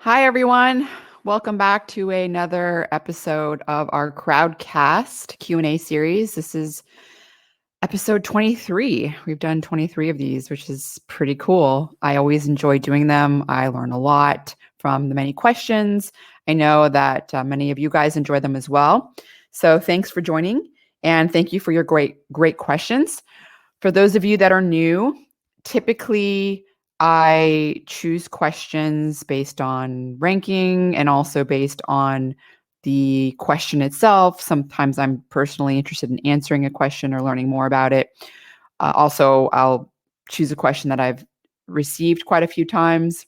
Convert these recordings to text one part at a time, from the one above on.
Hi, everyone. Welcome back to another episode of our Crowdcast Q&A series. This is episode 23. We've done 23 of these, which is pretty cool. I always enjoy doing them. I learn a lot from the many questions. I know that many of you guys enjoy them as well. So thanks for joining, and thank you for your great questions. For those of you that are new, typically I choose questions based on ranking and also based on the question itself. Sometimes I'm personally interested in answering a question or learning more about it. Also, I'll choose a question that I've received quite a few times.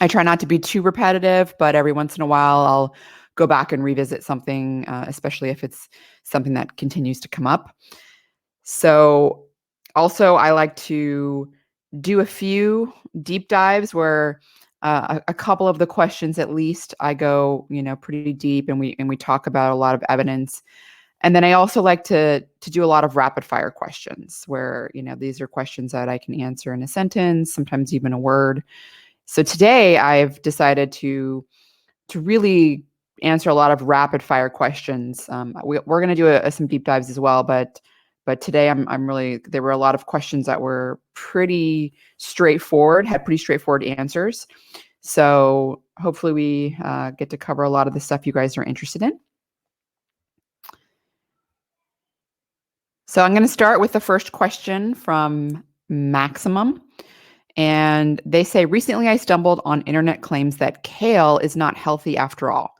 I try not to be too repetitive, but every once in a while I'll go back and revisit something, especially if it's something that continues to come up. So also, I like to do a few deep dives where a couple of the questions, at least, I go, pretty deep, and we talk about a lot of evidence. And then I also like to do a lot of rapid fire questions where, these are questions that I can answer in a sentence, sometimes even a word. So today I've decided to really answer a lot of rapid fire questions. We're going to do some deep dives as well, but today I'm really, there were a lot of questions that were pretty straightforward, had pretty straightforward answers. So hopefully we get to cover a lot of the stuff you guys are interested in. So I'm going to start with the first question from Maximum. And they say, recently I stumbled on internet claims that kale is not healthy after all.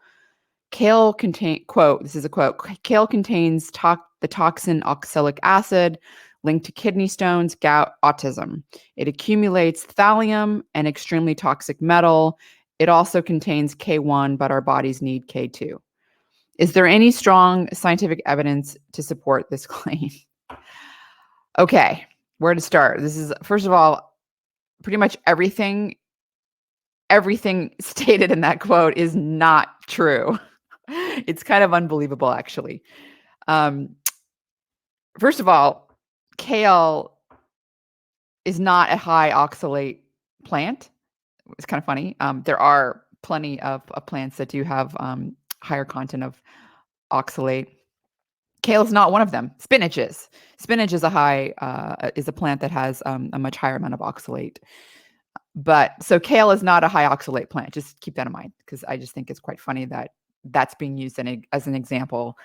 Kale this is a quote, kale contains the toxin oxalic acid linked to kidney stones, gout, autism. It accumulates thallium, an extremely toxic metal. It also contains K1, but our bodies need K2. Is there any strong scientific evidence to support this claim? Okay, where to start? This is, first of all, pretty much everything stated in that quote is not true. It's kind of unbelievable, actually. First of all, kale is not a high oxalate plant. It's kind of funny. There are plenty of plants that do have higher content of oxalate. Kale is not one of them. Spinach is. Spinach is a plant that has a much higher amount of oxalate. But so kale is not a high oxalate plant. Just keep that in mind, because I just think it's quite funny that that's being used as an example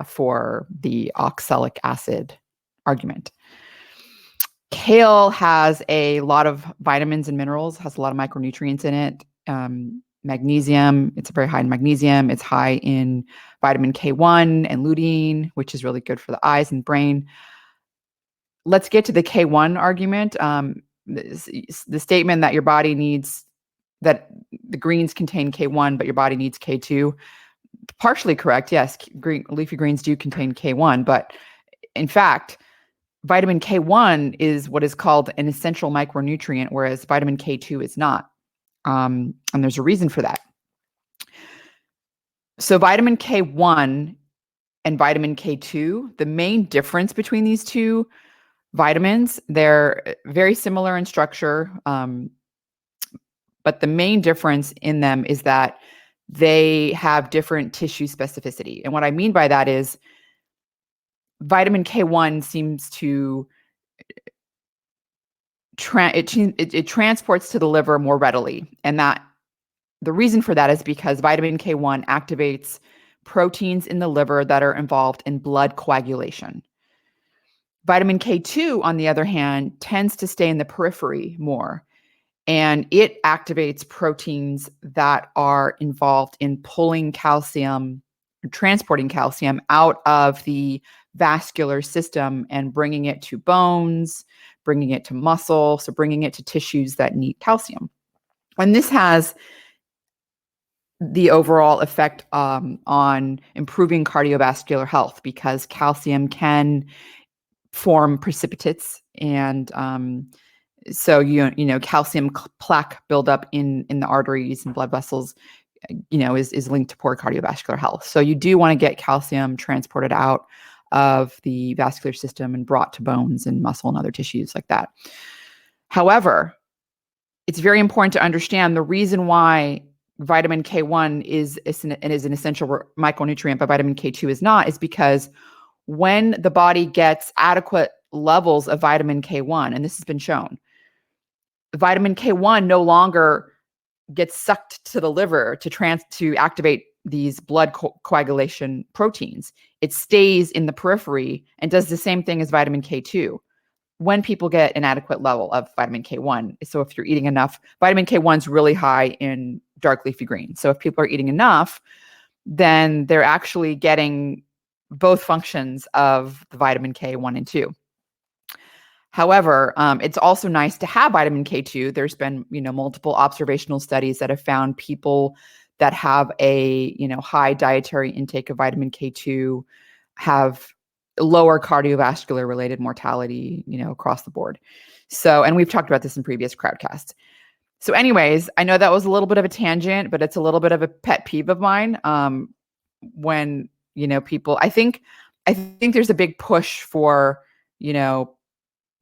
for the oxalic acid argument. Kale has a lot of vitamins and minerals, has a lot of micronutrients in it. Magnesium, it's very high in magnesium. It's high in vitamin K1 and lutein, which is really good for the eyes and brain. Let's get to the K1 argument. The statement that your body needs, that the greens contain K1, but your body needs K2. Partially correct. Yes, leafy greens do contain K1, but in fact, vitamin K1 is what is called an essential micronutrient, whereas vitamin K2 is not. And there's a reason for that. So vitamin K1 and vitamin K2, the main difference between these two vitamins, they're very similar in structure, but the main difference in them is that they have different tissue specificity. And what I mean by that is vitamin K1 seems to it transports to the liver more readily. And that the reason for that is because vitamin K1 activates proteins in the liver that are involved in blood coagulation. Vitamin K2, on the other hand, tends to stay in the periphery more, and it activates proteins that are involved in pulling calcium, transporting calcium out of the vascular system and bringing it to bones, bringing it to muscle, so bringing it to tissues that need calcium. And this has the overall effect on improving cardiovascular health, because calcium can form precipitates, and so calcium plaque buildup in the arteries and blood vessels is linked to poor cardiovascular health. So you do want to get calcium transported out of the vascular system and brought to bones and muscle and other tissues like that. However, it's very important to understand the reason why vitamin K1 is an essential micronutrient, but vitamin K2 is not, is because when the body gets adequate levels of vitamin K1, and this has been shown, vitamin K1 no longer gets sucked to the liver to activate these blood coagulation proteins. It stays in the periphery and does the same thing as vitamin K2 when people get an adequate level of vitamin K1. So if you're eating enough, vitamin K1 is really high in dark leafy greens. So if people are eating enough, then they're actually getting both functions of the vitamin K1 and 2. However, it's also nice to have vitamin K2. There's been, multiple observational studies that have found people that have a, high dietary intake of vitamin K2 have lower cardiovascular related mortality, across the board. So, and we've talked about this in previous crowdcasts. So anyways, I know that was a little bit of a tangent, but it's a little bit of a pet peeve of mine. When, people, I think there's a big push for,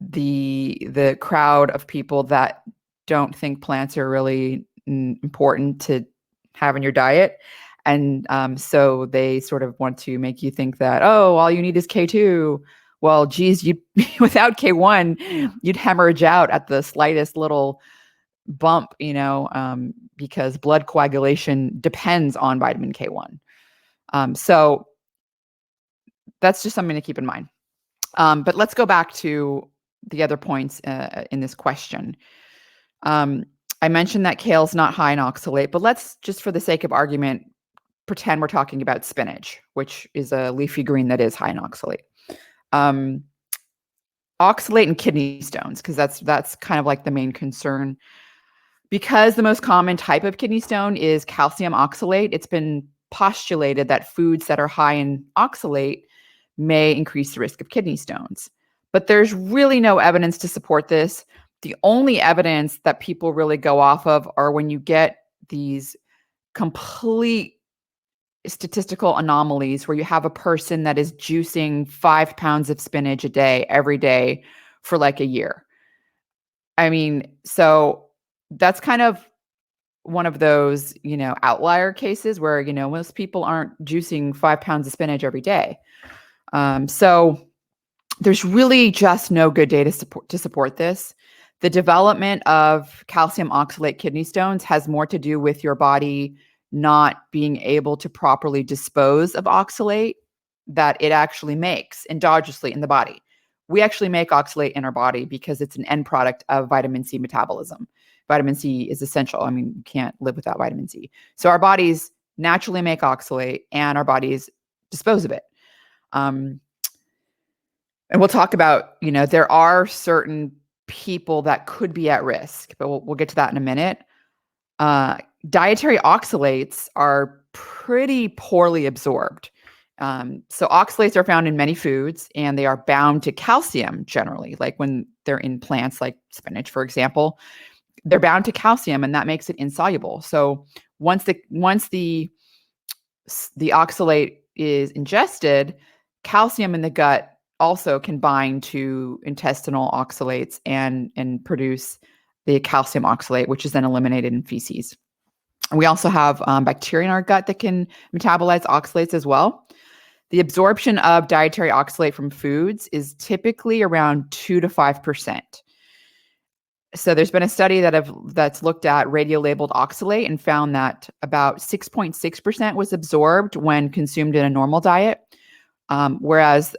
the crowd of people that don't think plants are really important to have in your diet. And so they sort of want to make you think that, oh, all you need is K2. Well, geez, you without K1, you'd hemorrhage out at the slightest little bump, because blood coagulation depends on vitamin K1. So that's just something to keep in mind. But let's go back to the other points in this question. I mentioned that kale's not high in oxalate, but let's just, for the sake of argument, pretend we're talking about spinach, which is a leafy green that is high in oxalate. Oxalate and kidney stones, because that's kind of like the main concern. Because the most common type of kidney stone is calcium oxalate, it's been postulated that foods that are high in oxalate may increase the risk of kidney stones. But there's really no evidence to support this. The only evidence that people really go off of are when you get these complete statistical anomalies where you have a person that is juicing 5 pounds of spinach a day, every day for like a year. I mean, so that's kind of one of those, outlier cases where, most people aren't juicing 5 pounds of spinach every day. So there's really just no good data to support this. The development of calcium oxalate kidney stones has more to do with your body not being able to properly dispose of oxalate that it actually makes endogenously in the body. We actually make oxalate in our body because it's an end product of vitamin C metabolism. Vitamin C is essential. I mean, you can't live without vitamin C. So our bodies naturally make oxalate and our bodies dispose of it. And we'll talk about, there are certain people that could be at risk, but we'll get to that in a minute. Dietary oxalates are pretty poorly absorbed. So oxalates are found in many foods and they are bound to calcium generally, like when they're in plants like spinach, for example, they're bound to calcium and that makes it insoluble. So once the oxalate is ingested, calcium in the gut also can bind to intestinal oxalates and produce the calcium oxalate, which is then eliminated in feces. We also have bacteria in our gut that can metabolize oxalates as well. The absorption of dietary oxalate from foods is typically around 2 to 5%. So there's been a study that's looked at radio-labeled oxalate and found that about 6.6% was absorbed when consumed in a normal diet, whereas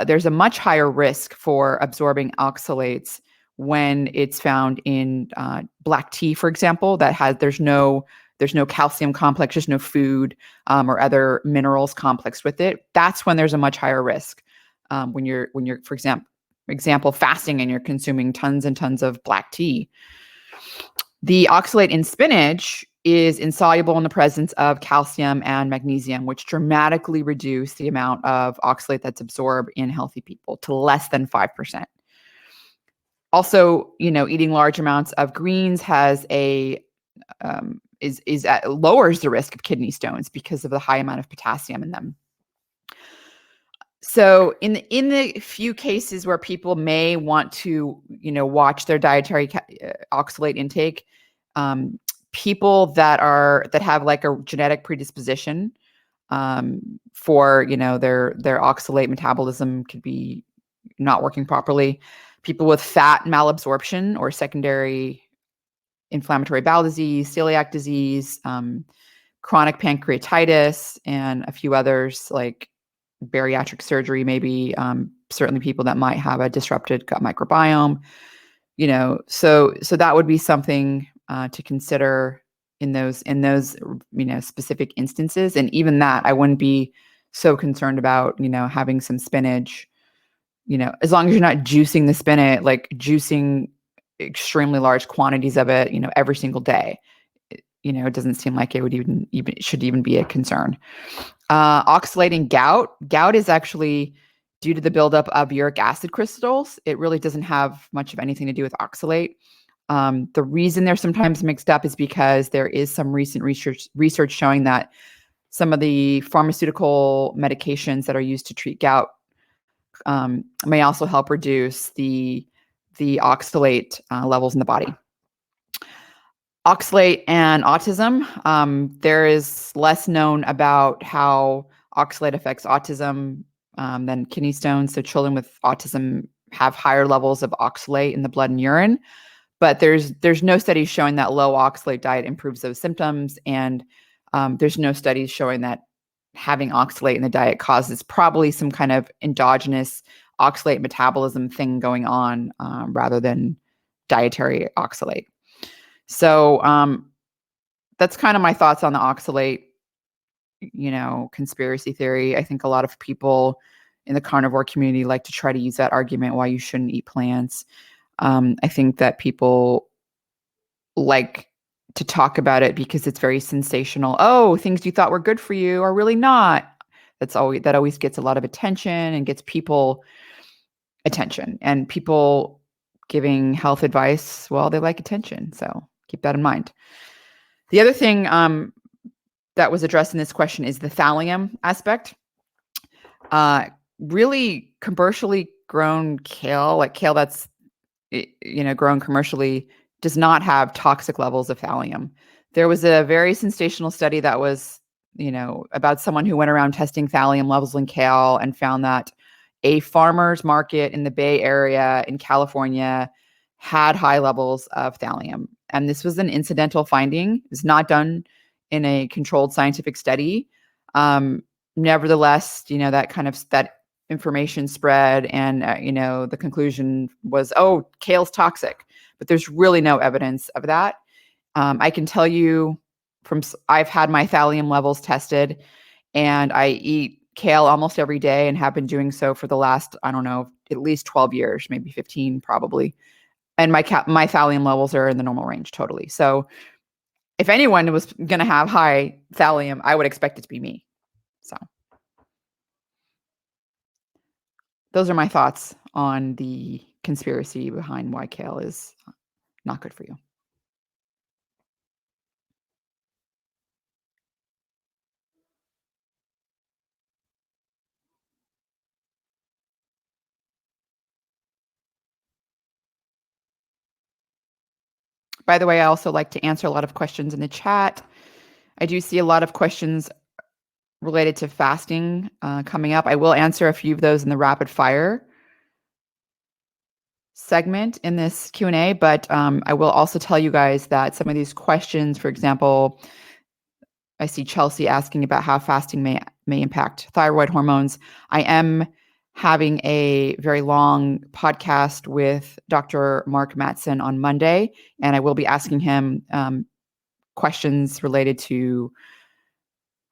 there's a much higher risk for absorbing oxalates when it's found in black tea, for example, there's no calcium complex, just no food or other minerals complex with it. That's when there's a much higher risk when you're, for example, fasting and you're consuming tons and tons of black tea. The oxalate in spinach is insoluble in the presence of calcium and magnesium, which dramatically reduce the amount of oxalate that's absorbed in healthy people to less than 5%. Also, eating large amounts of greens lowers the risk of kidney stones because of the high amount of potassium in them. So in the few cases where people may want to, watch their dietary oxalate intake, people that have like a genetic predisposition for, their oxalate metabolism could be not working properly. People with fat malabsorption or secondary inflammatory bowel disease, celiac disease, chronic pancreatitis, and a few others like bariatric surgery, maybe, certainly people that might have a disrupted gut microbiome, so that would be something to consider in those specific instances. And even that, I wouldn't be so concerned about, having some spinach, as long as you're not juicing the spinach, like juicing extremely large quantities of it, every single day. It doesn't seem like it would even should even be a concern. Oxalating gout. Gout is actually due to the buildup of uric acid crystals. It really doesn't have much of anything to do with oxalate. The reason they're sometimes mixed up is because there is some recent research showing that some of the pharmaceutical medications that are used to treat gout may also help reduce the oxalate levels in the body. Oxalate and autism. There is less known about how oxalate affects autism than kidney stones. So children with autism have higher levels of oxalate in the blood and urine, but there's no studies showing that low oxalate diet improves those symptoms, and there's no studies showing that having oxalate in the diet causes probably some kind of endogenous oxalate metabolism thing going on rather than dietary oxalate. So that's kind of my thoughts on the oxalate, conspiracy theory. I think a lot of people in the carnivore community like to try to use that argument why you shouldn't eat plants. I think that people like to talk about it because it's very sensational. Oh, things you thought were good for you are really not. That always gets a lot of attention and gets people attention, and people giving health advice, well, they like attention. So keep that in mind. The other thing that was addressed in this question is the thallium aspect. Really commercially grown kale, like kale that's grown commercially, does not have toxic levels of thallium. There was a very sensational study that was, about someone who went around testing thallium levels in kale and found that a farmer's market in the Bay Area in California had high levels of thallium. And this was an incidental finding. It was not done in a controlled scientific study. Nevertheless, that information spread, and the conclusion was, oh, kale's toxic, but there's really no evidence of that. I can tell you I've had my thallium levels tested, and I eat kale almost every day and have been doing so for the last, I don't know, at least 12 years, maybe 15 probably. And my thallium levels are in the normal range totally. So if anyone was going to have high thallium, I would expect it to be me. So those are my thoughts on the conspiracy behind why kale is not good for you. By the way, I also like to answer a lot of questions in the chat. I do see a lot of questions related to fasting coming up. I will answer a few of those in the rapid fire segment in this Q&A, but I will also tell you guys that some of these questions, for example, I see Chelsea asking about how fasting may impact thyroid hormones. I am having a very long podcast with Dr. Mark Mattson on Monday, and I will be asking him questions related to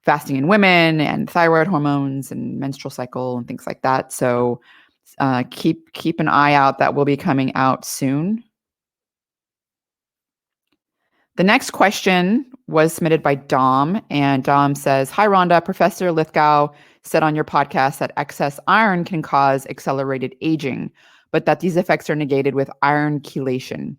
fasting in women and thyroid hormones and menstrual cycle and things like that. So keep an eye out. That will be coming out soon. The next question was submitted by Dom, and Dom says, "Hi, Rhonda. Professor Lithgow said on your podcast that excess iron can cause accelerated aging, but that these effects are negated with iron chelation.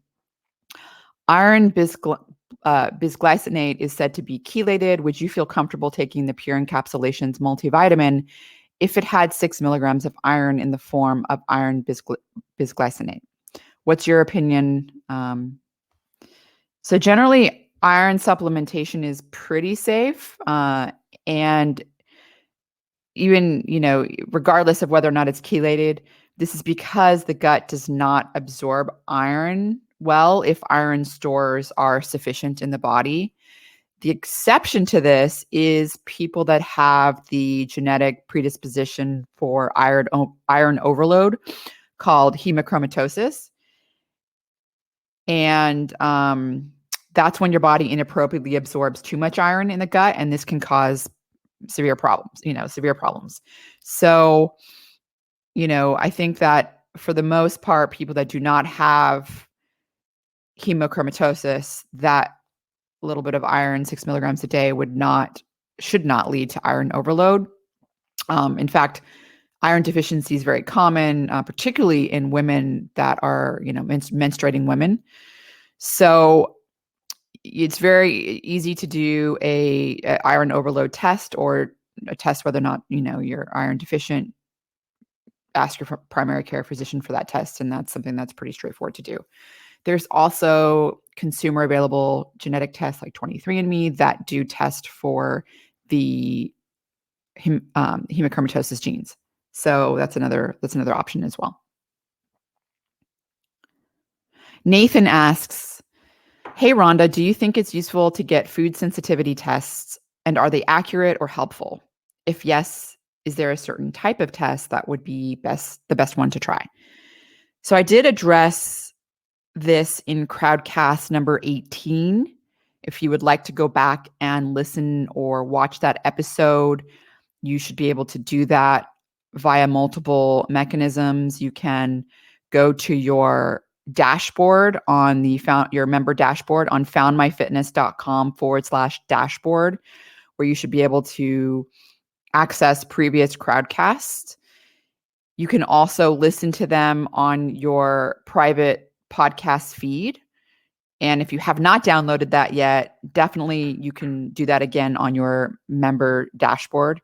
Iron bisglycinate is said to be chelated. Would you feel comfortable taking the Pure Encapsulations multivitamin if it had 6 milligrams of iron in the form of iron bisglycinate? What's your opinion?" So generally, Iron supplementation is pretty safe. And even, regardless of whether or not it's chelated, this is because the gut does not absorb iron well if iron stores are sufficient in the body. The exception to this is people that have the genetic predisposition for iron overload called hemochromatosis. And that's when your body inappropriately absorbs too much iron in the gut, and this can cause severe problems. So, I think that for the most part, people that do not have hemochromatosis, that little bit of iron, 6 milligrams a day, should not lead to iron overload. In fact, iron deficiency is very common, particularly in women that are, menstruating women. So it's very easy to do a iron overload test, or a test whether or not, you're iron deficient. Ask your primary care physician for that test, and that's something that's pretty straightforward to do. There's also consumer available genetic tests like 23andMe that do test for the hemochromatosis genes. So that's another option as well. Nathan asks, "Hey Rhonda, do you think it's useful to get food sensitivity tests, and are they accurate or helpful? If yes, is there a certain type of test that would be the best one to try?" So I did address this in Crowdcast number 18. If you would like to go back and listen or watch that episode, you should be able to do that via multiple mechanisms. You can go to your dashboard on your member dashboard on foundmyfitness.com/dashboard, where you should be able to access previous Crowdcasts. You can also listen to them on your private podcast feed. And if you have not downloaded that yet, definitely you can do that again on your member dashboard.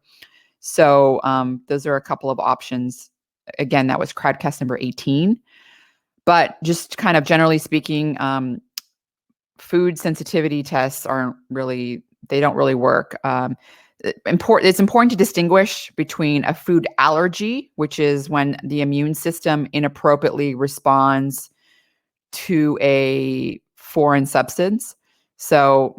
So those are a couple of options. Again, that was Crowdcast number 18. But just kind of generally speaking, food sensitivity tests don't really work. It's important to distinguish between a food allergy, which is when the immune system inappropriately responds to a foreign substance. So,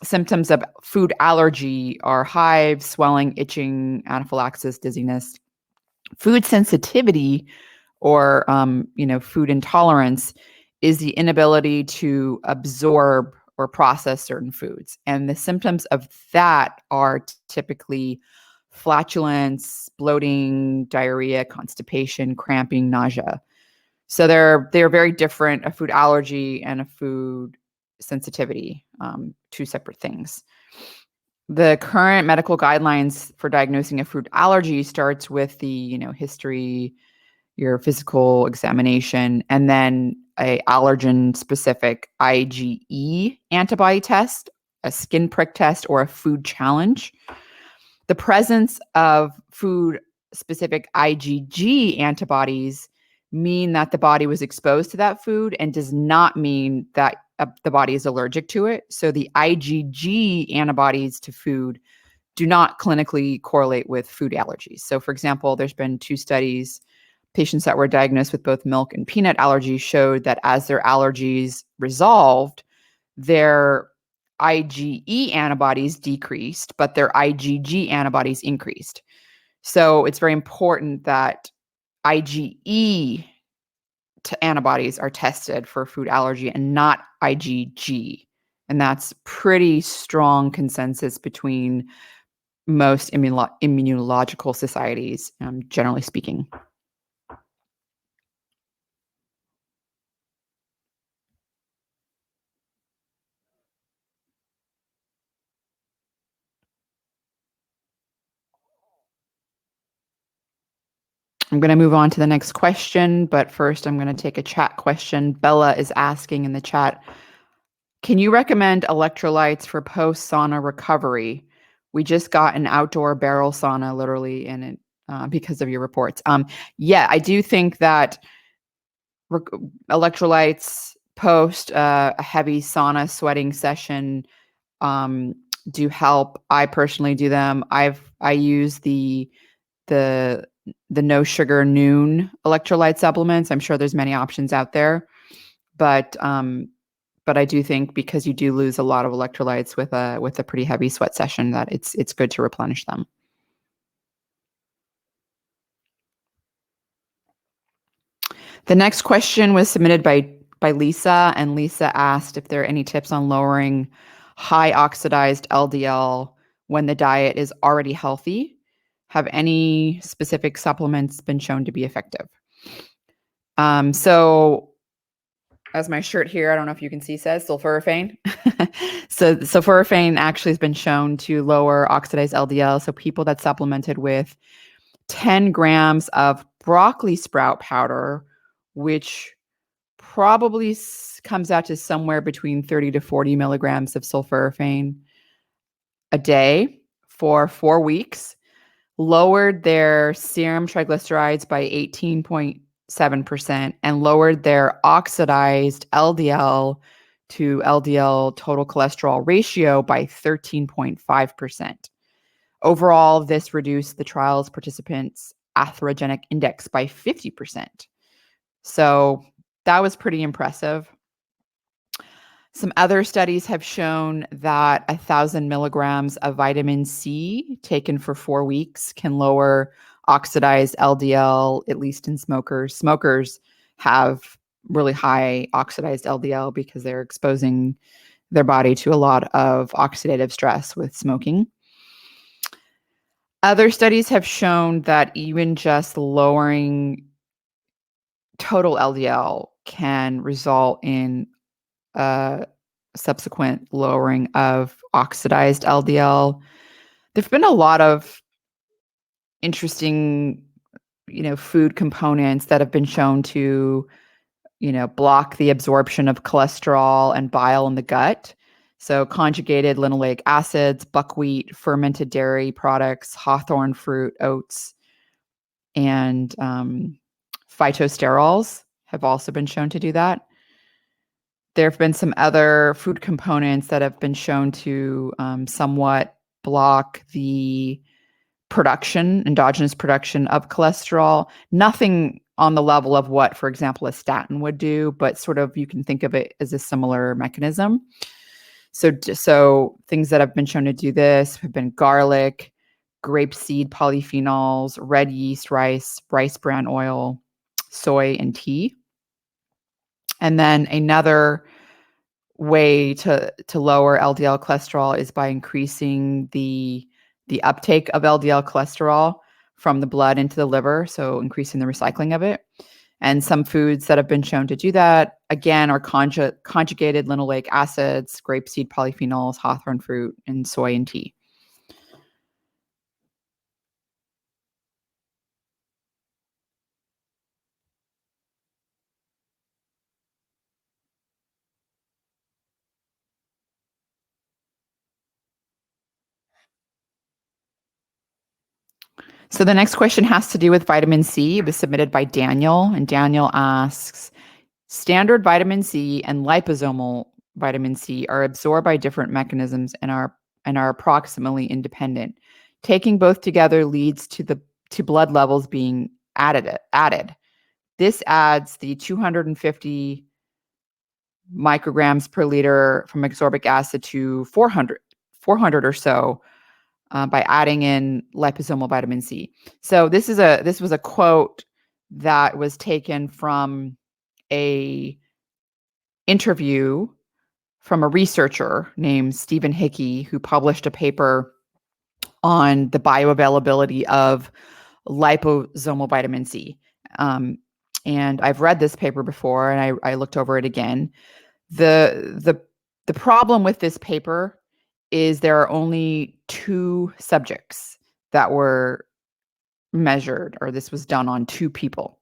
symptoms of food allergy are hives, swelling, itching, anaphylaxis, dizziness. Food sensitivity, or food intolerance, is the inability to absorb or process certain foods. And the symptoms of that are typically flatulence, bloating, diarrhea, constipation, cramping, nausea. So they're very different, a food allergy and a food sensitivity, two separate things. The current medical guidelines for diagnosing a food allergy starts with the, history, your physical examination, and then a allergen-specific IgE antibody test, a skin prick test, or a food challenge. The presence of food-specific IgG antibodies mean that the body was exposed to that food, and does not mean that the body is allergic to it. So the IgG antibodies to food do not clinically correlate with food allergies. So for example, there's been 2 studies. Patients that were diagnosed with both milk and peanut allergies showed that as their allergies resolved, their IgE antibodies decreased, but their IgG antibodies increased. So it's very important that IgE antibodies are tested for food allergy and not IgG. And that's pretty strong consensus between most immunological societies, generally speaking. I'm going to move on to the next question, but first I'm going to take a chat question. Bella is asking in the chat, "Can you recommend electrolytes for post-sauna recovery? We just got an outdoor barrel sauna, literally, in it because of your reports." Yeah, I do think that electrolytes post a heavy sauna sweating session do help. I personally do them. I use the no sugar noon electrolyte supplements. I'm sure there's many options out there, but I do think because you do lose a lot of electrolytes with a pretty heavy sweat session, that it's good to replenish them. The next question was submitted by Lisa, and Lisa asked if there are any tips on lowering high oxidized LDL when the diet is already healthy. Have any specific supplements been shown to be effective? So as my shirt here, I don't know if you can see, says sulforaphane. So sulforaphane actually has been shown to lower oxidized LDL. So people that supplemented with 10 grams of broccoli sprout powder, which probably comes out to somewhere between 30 to 40 milligrams of sulforaphane a day for 4 weeks, lowered their serum triglycerides by 18.7% and lowered their oxidized LDL to LDL total cholesterol ratio by 13.5%. Overall, this reduced the trial's participants' atherogenic index by 50%. So that was pretty impressive. Some other studies have shown that 1,000 milligrams of vitamin C taken for 4 weeks can lower oxidized LDL, at least in smokers. Smokers have really high oxidized LDL because they're exposing their body to a lot of oxidative stress with smoking. Other studies have shown that even just lowering total LDL can result in subsequent lowering of oxidized LDL. There've been a lot of interesting, food components that have been shown to, block the absorption of cholesterol and bile in the gut. So conjugated linoleic acids, buckwheat, fermented dairy products, hawthorn fruit, oats, and phytosterols have also been shown to do that. There have been some other food components that have been shown to somewhat block the endogenous production of cholesterol. Nothing on the level of what, for example, a statin would do, but sort of you can think of it as a similar mechanism. So things that have been shown to do this have been garlic, grapeseed polyphenols, red yeast rice bran oil, soy, and tea. And then another way to lower LDL cholesterol is by increasing the uptake of LDL cholesterol from the blood into the liver, so increasing the recycling of it. And some foods that have been shown to do that, again, are conjugated linoleic acids, grapeseed polyphenols, hawthorn fruit, and soy and tea. So the next question has to do with vitamin C. It was submitted by Daniel, and Daniel asks, standard vitamin C and liposomal vitamin C are absorbed by different mechanisms and are approximately independent. Taking both together leads to blood levels being added. This adds the 250 micrograms per liter from ascorbic acid to 400 or so by adding in liposomal vitamin C. So this was a quote that was taken from a interview from a researcher named Stephen Hickey, who published a paper on the bioavailability of liposomal vitamin C. And I've read this paper before, and I looked over it again. The problem with this paper is there are only 2 subjects that were measured, or this was done on 2 people.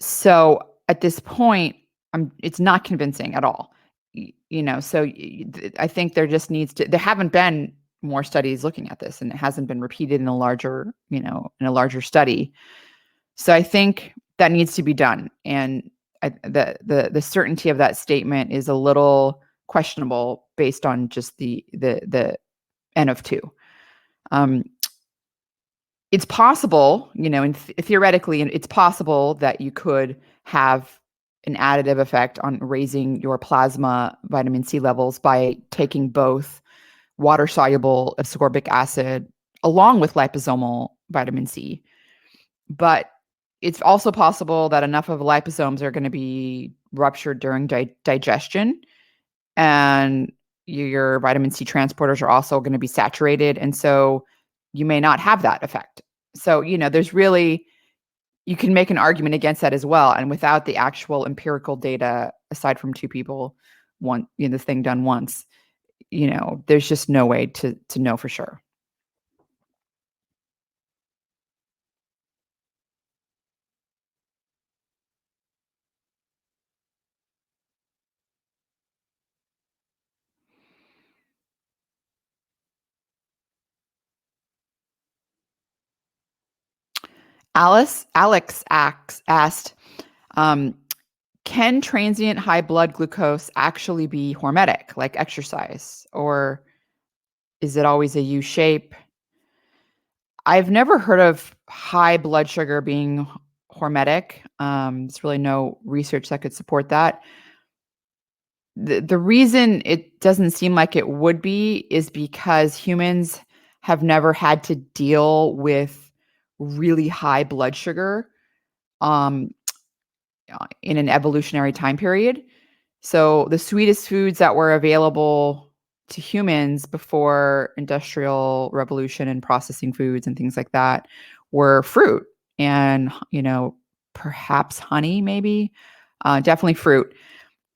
So at this point, it's not convincing at all. So I think there just needs to, there haven't been more studies looking at this, and it hasn't been repeated in a larger, in a larger study. So I think that needs to be done. And the certainty of that statement is a little questionable based on just the N of 2. It's possible, and theoretically, it's possible that you could have an additive effect on raising your plasma vitamin C levels by taking both water-soluble ascorbic acid along with liposomal vitamin C. But it's also possible that enough of liposomes are going to be ruptured during digestion, and your vitamin C transporters are also going to be saturated. And so you may not have that effect. So, there's really, you can make an argument against that as well. And without the actual empirical data, aside from 2 people, this thing done once, there's just no way to know for sure. Alex asked, can transient high blood glucose actually be hormetic, like exercise, or is it always a U shape? I've never heard of high blood sugar being hormetic. There's really no research that could support that. The reason it doesn't seem like it would be is because humans have never had to deal with really high blood sugar um, in an evolutionary time period. So the sweetest foods that were available to humans before industrial revolution and processing foods and things like that were fruit and, perhaps honey, maybe, definitely fruit.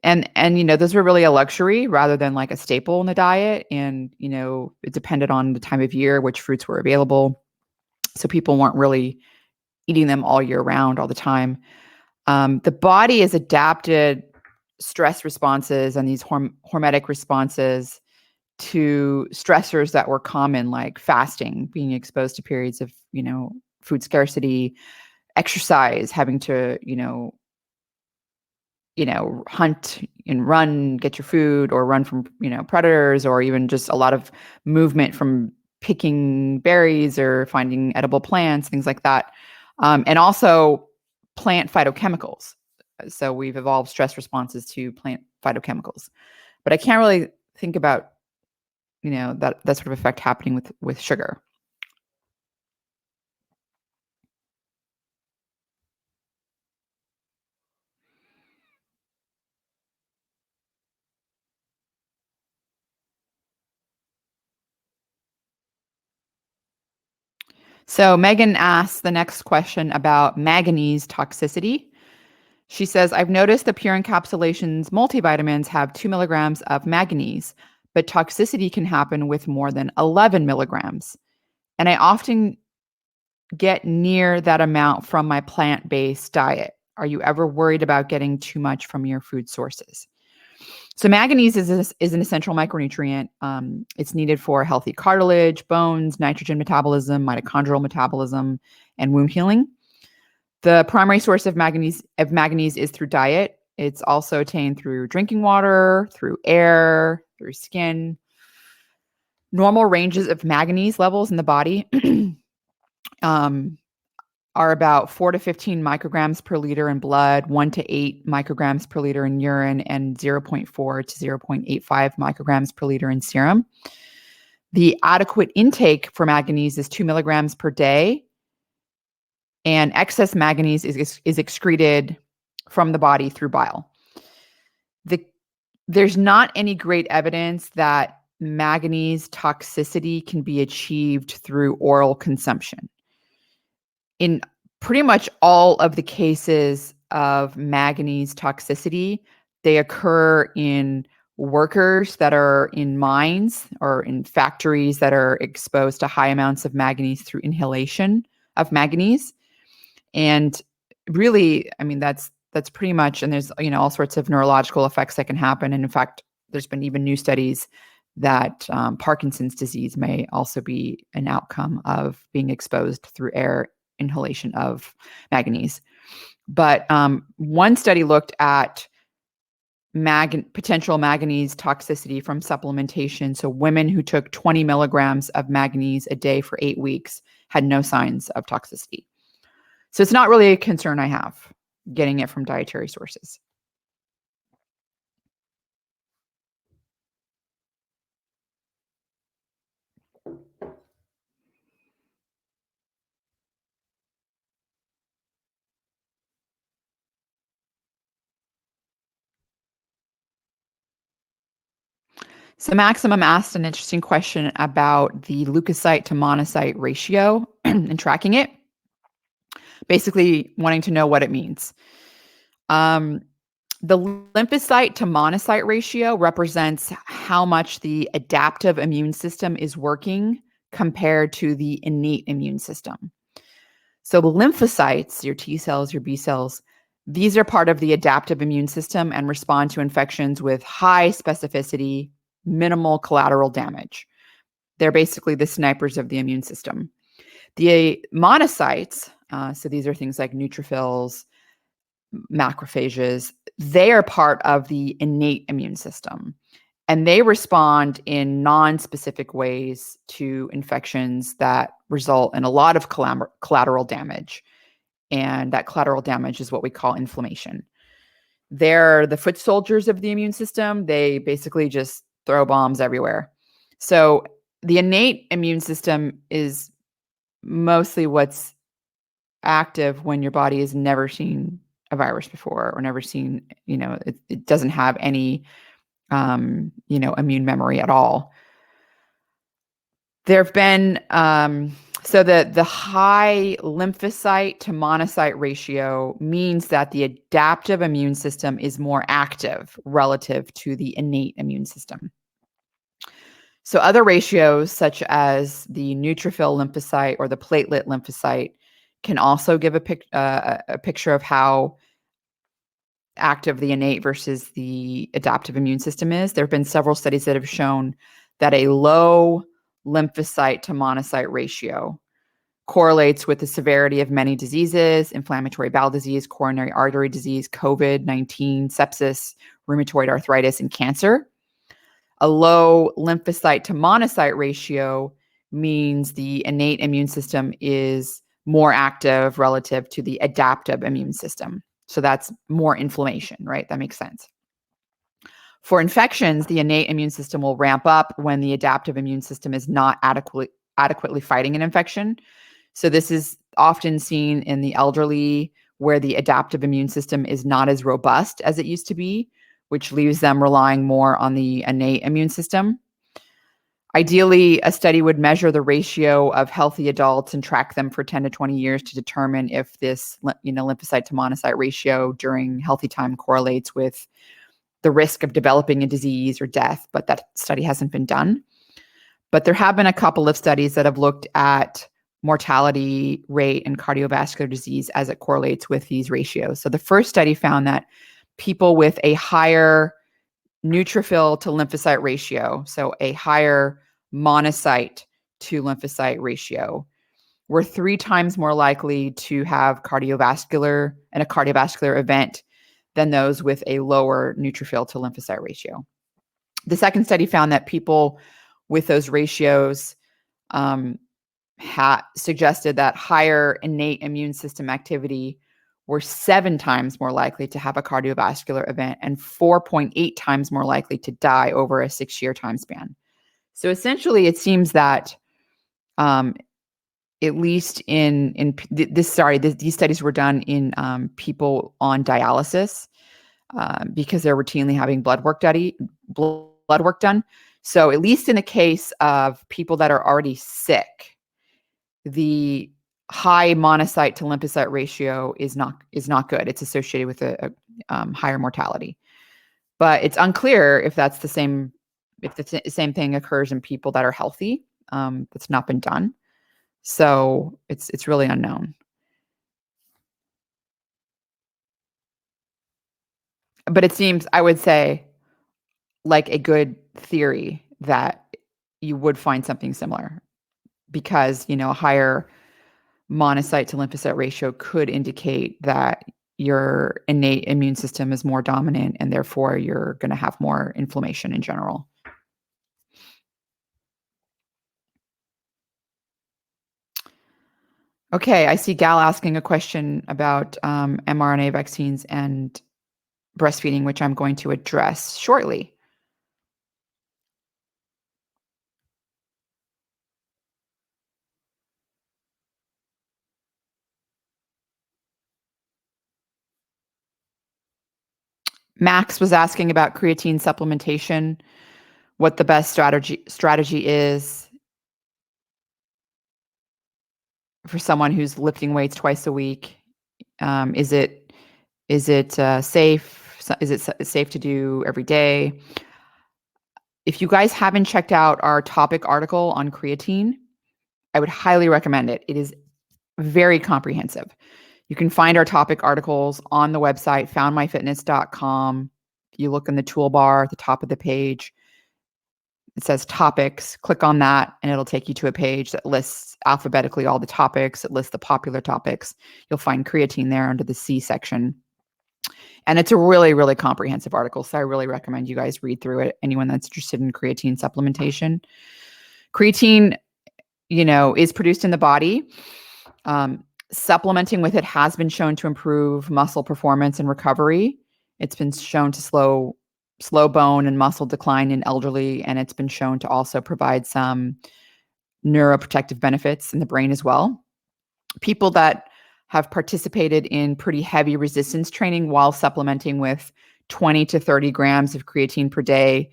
And those were really a luxury rather than like a staple in the diet. And, it depended on the time of year, which fruits were available. So people weren't really eating them all year round all the time. The body has adapted stress responses and these hormetic responses to stressors that were common, like fasting, being exposed to periods of, food scarcity, exercise, having to, hunt and run, get your food, or run from, predators, or even just a lot of movement from picking berries or finding edible plants, things like that. And also plant phytochemicals. So we've evolved stress responses to plant phytochemicals. But I can't really think about, that sort of effect happening with sugar. So Megan asks the next question about manganese toxicity. She says, I've noticed the pure encapsulations multivitamins have 2 milligrams of manganese, but toxicity can happen with more than 11 milligrams. And I often get near that amount from my plant-based diet. Are you ever worried about getting too much from your food sources? So manganese is an essential micronutrient. It's needed for healthy cartilage, bones, nitrogen metabolism, mitochondrial metabolism, and wound healing. The primary source of manganese is through diet. It's also attained through drinking water, through air, through skin. Normal ranges of manganese levels in the body are about 4 to 15 micrograms per liter in blood, 1 to 8 micrograms per liter in urine, and 0.4 to 0.85 micrograms per liter in serum. The adequate intake for manganese is 2 milligrams per day, and excess manganese is excreted from the body through bile. There's not any great evidence that manganese toxicity can be achieved through oral consumption. In pretty much all of the cases of manganese toxicity, they occur in workers that are in mines or in factories that are exposed to high amounts of manganese through inhalation of manganese. And really, I mean, that's pretty much, and there's, all sorts of neurological effects that can happen. And in fact, there's been even new studies that Parkinson's disease may also be an outcome of being exposed through air inhalation of manganese. But one study looked at potential manganese toxicity from supplementation. So women who took 20 milligrams of manganese a day for 8 weeks had no signs of toxicity. So it's not really a concern I have getting it from dietary sources. So Maximum asked an interesting question about the leukocyte to monocyte ratio and tracking it, basically wanting to know what it means. The lymphocyte to monocyte ratio represents how much the adaptive immune system is working compared to the innate immune system. So the lymphocytes, your T cells, your B cells, these are part of the adaptive immune system and respond to infections with high specificity, minimal collateral damage. They're basically the snipers of the immune system. The monocytes, so these are things like neutrophils, macrophages, they are part of the innate immune system. And they respond in non-specific ways to infections that result in a lot of collateral damage. And that collateral damage is what we call inflammation. They're the foot soldiers of the immune system. They basically just throw bombs everywhere. So the innate immune system is mostly what's active when your body has never seen a virus before or never seen, it doesn't have any, immune memory at all. There have been, so the high lymphocyte to monocyte ratio means that the adaptive immune system is more active relative to the innate immune system. So other ratios, such as the neutrophil lymphocyte or the platelet lymphocyte, can also give a picture of how active the innate versus the adaptive immune system is. There have been several studies that have shown that a low lymphocyte to monocyte ratio correlates with the severity of many diseases: inflammatory bowel disease, coronary artery disease, COVID-19, sepsis, rheumatoid arthritis, and cancer. A low lymphocyte to monocyte ratio means the innate immune system is more active relative to the adaptive immune system. So that's more inflammation, right? That makes sense. For infections, the innate immune system will ramp up when the adaptive immune system is not adequately fighting an infection. So this is often seen in the elderly, where the adaptive immune system is not as robust as it used to be, which leaves them relying more on the innate immune system. Ideally, a study would measure the ratio of healthy adults and track them for 10 to 20 years to determine if this, lymphocyte to monocyte ratio during healthy time correlates with the risk of developing a disease or death, but that study hasn't been done. But there have been a couple of studies that have looked at mortality rate and cardiovascular disease as it correlates with these ratios. So the first study found that people with a higher neutrophil to lymphocyte ratio, so a higher monocyte to lymphocyte ratio, were 3 times more likely to have a cardiovascular event than those with a lower neutrophil to lymphocyte ratio. The second study found that people with those ratios suggested that higher innate immune system activity were 7 times more likely to have a cardiovascular event and 4.8 times more likely to die over a 6-year time span. So essentially, it seems that at least these studies were done in people on dialysis because they're routinely having blood work done. So at least in the case of people that are already sick, the high monocyte to lymphocyte ratio is not good. It's associated with a higher mortality. But it's unclear if that's the same thing occurs in people that are healthy. It's not been done. So it's really unknown. But it seems, I would say, like a good theory that you would find something similar, because, a higher monocyte to lymphocyte ratio could indicate that, your innate immune system is more dominant, and therefore you're going to have more inflammation in general. Okay, I see Gal asking a question about mRNA vaccines and breastfeeding, which I'm going to address shortly. Max was asking about creatine supplementation, what the best strategy is for someone who's lifting weights twice a week. Is it safe? Is it safe to do every day? If you guys haven't checked out our topic article on creatine, I would highly recommend it. It is very comprehensive. You can find our topic articles on the website, foundmyfitness.com. You look in the toolbar at the top of the page. It says topics. Click on that, and it'll take you to a page that lists alphabetically all the topics. It lists the popular topics. You'll find creatine there under the C section. And it's a really, really comprehensive article. So I really recommend you guys read through it. Anyone that's interested in creatine supplementation. Creatine, is produced in the body. Supplementing with it has been shown to improve muscle performance and recovery. It's been shown to slow bone and muscle decline in elderly, and it's been shown to also provide some neuroprotective benefits in the brain as well. People that have participated in pretty heavy resistance training while supplementing with 20 to 30 grams of creatine per day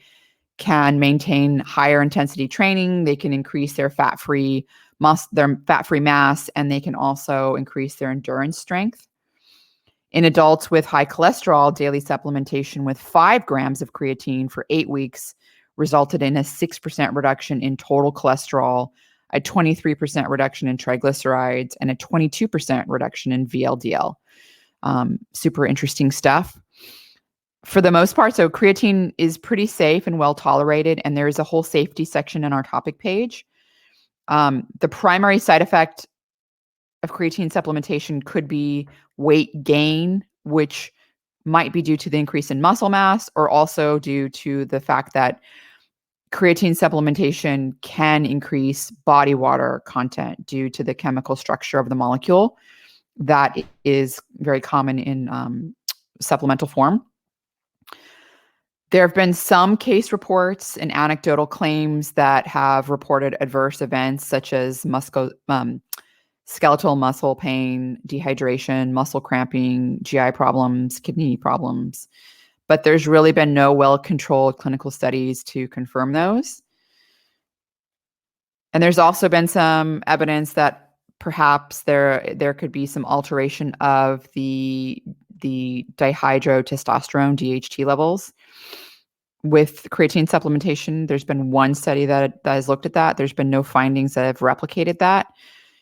can maintain higher intensity training. They can increase their fat-free mass, and they can also increase their endurance strength. In adults with high cholesterol, daily supplementation with 5 grams of creatine for 8 weeks resulted in a 6% reduction in total cholesterol, a 23% reduction in triglycerides, and a 22% reduction in VLDL. Super interesting stuff. For the most part, so creatine is pretty safe and well tolerated, and there is a whole safety section in our topic page. The primary side effect of creatine supplementation could be weight gain, which might be due to the increase in muscle mass, or also due to the fact that creatine supplementation can increase body water content due to the chemical structure of the molecule that is very common in supplemental form. There have been some case reports and anecdotal claims that have reported adverse events such as skeletal muscle pain, dehydration, muscle cramping, GI problems, kidney problems. But there's really been no well-controlled clinical studies to confirm those. And there's also been some evidence that perhaps there could be some alteration of the dihydrotestosterone, DHT levels. With creatine supplementation, there's been one study that has looked at that. There's been no findings that have replicated that.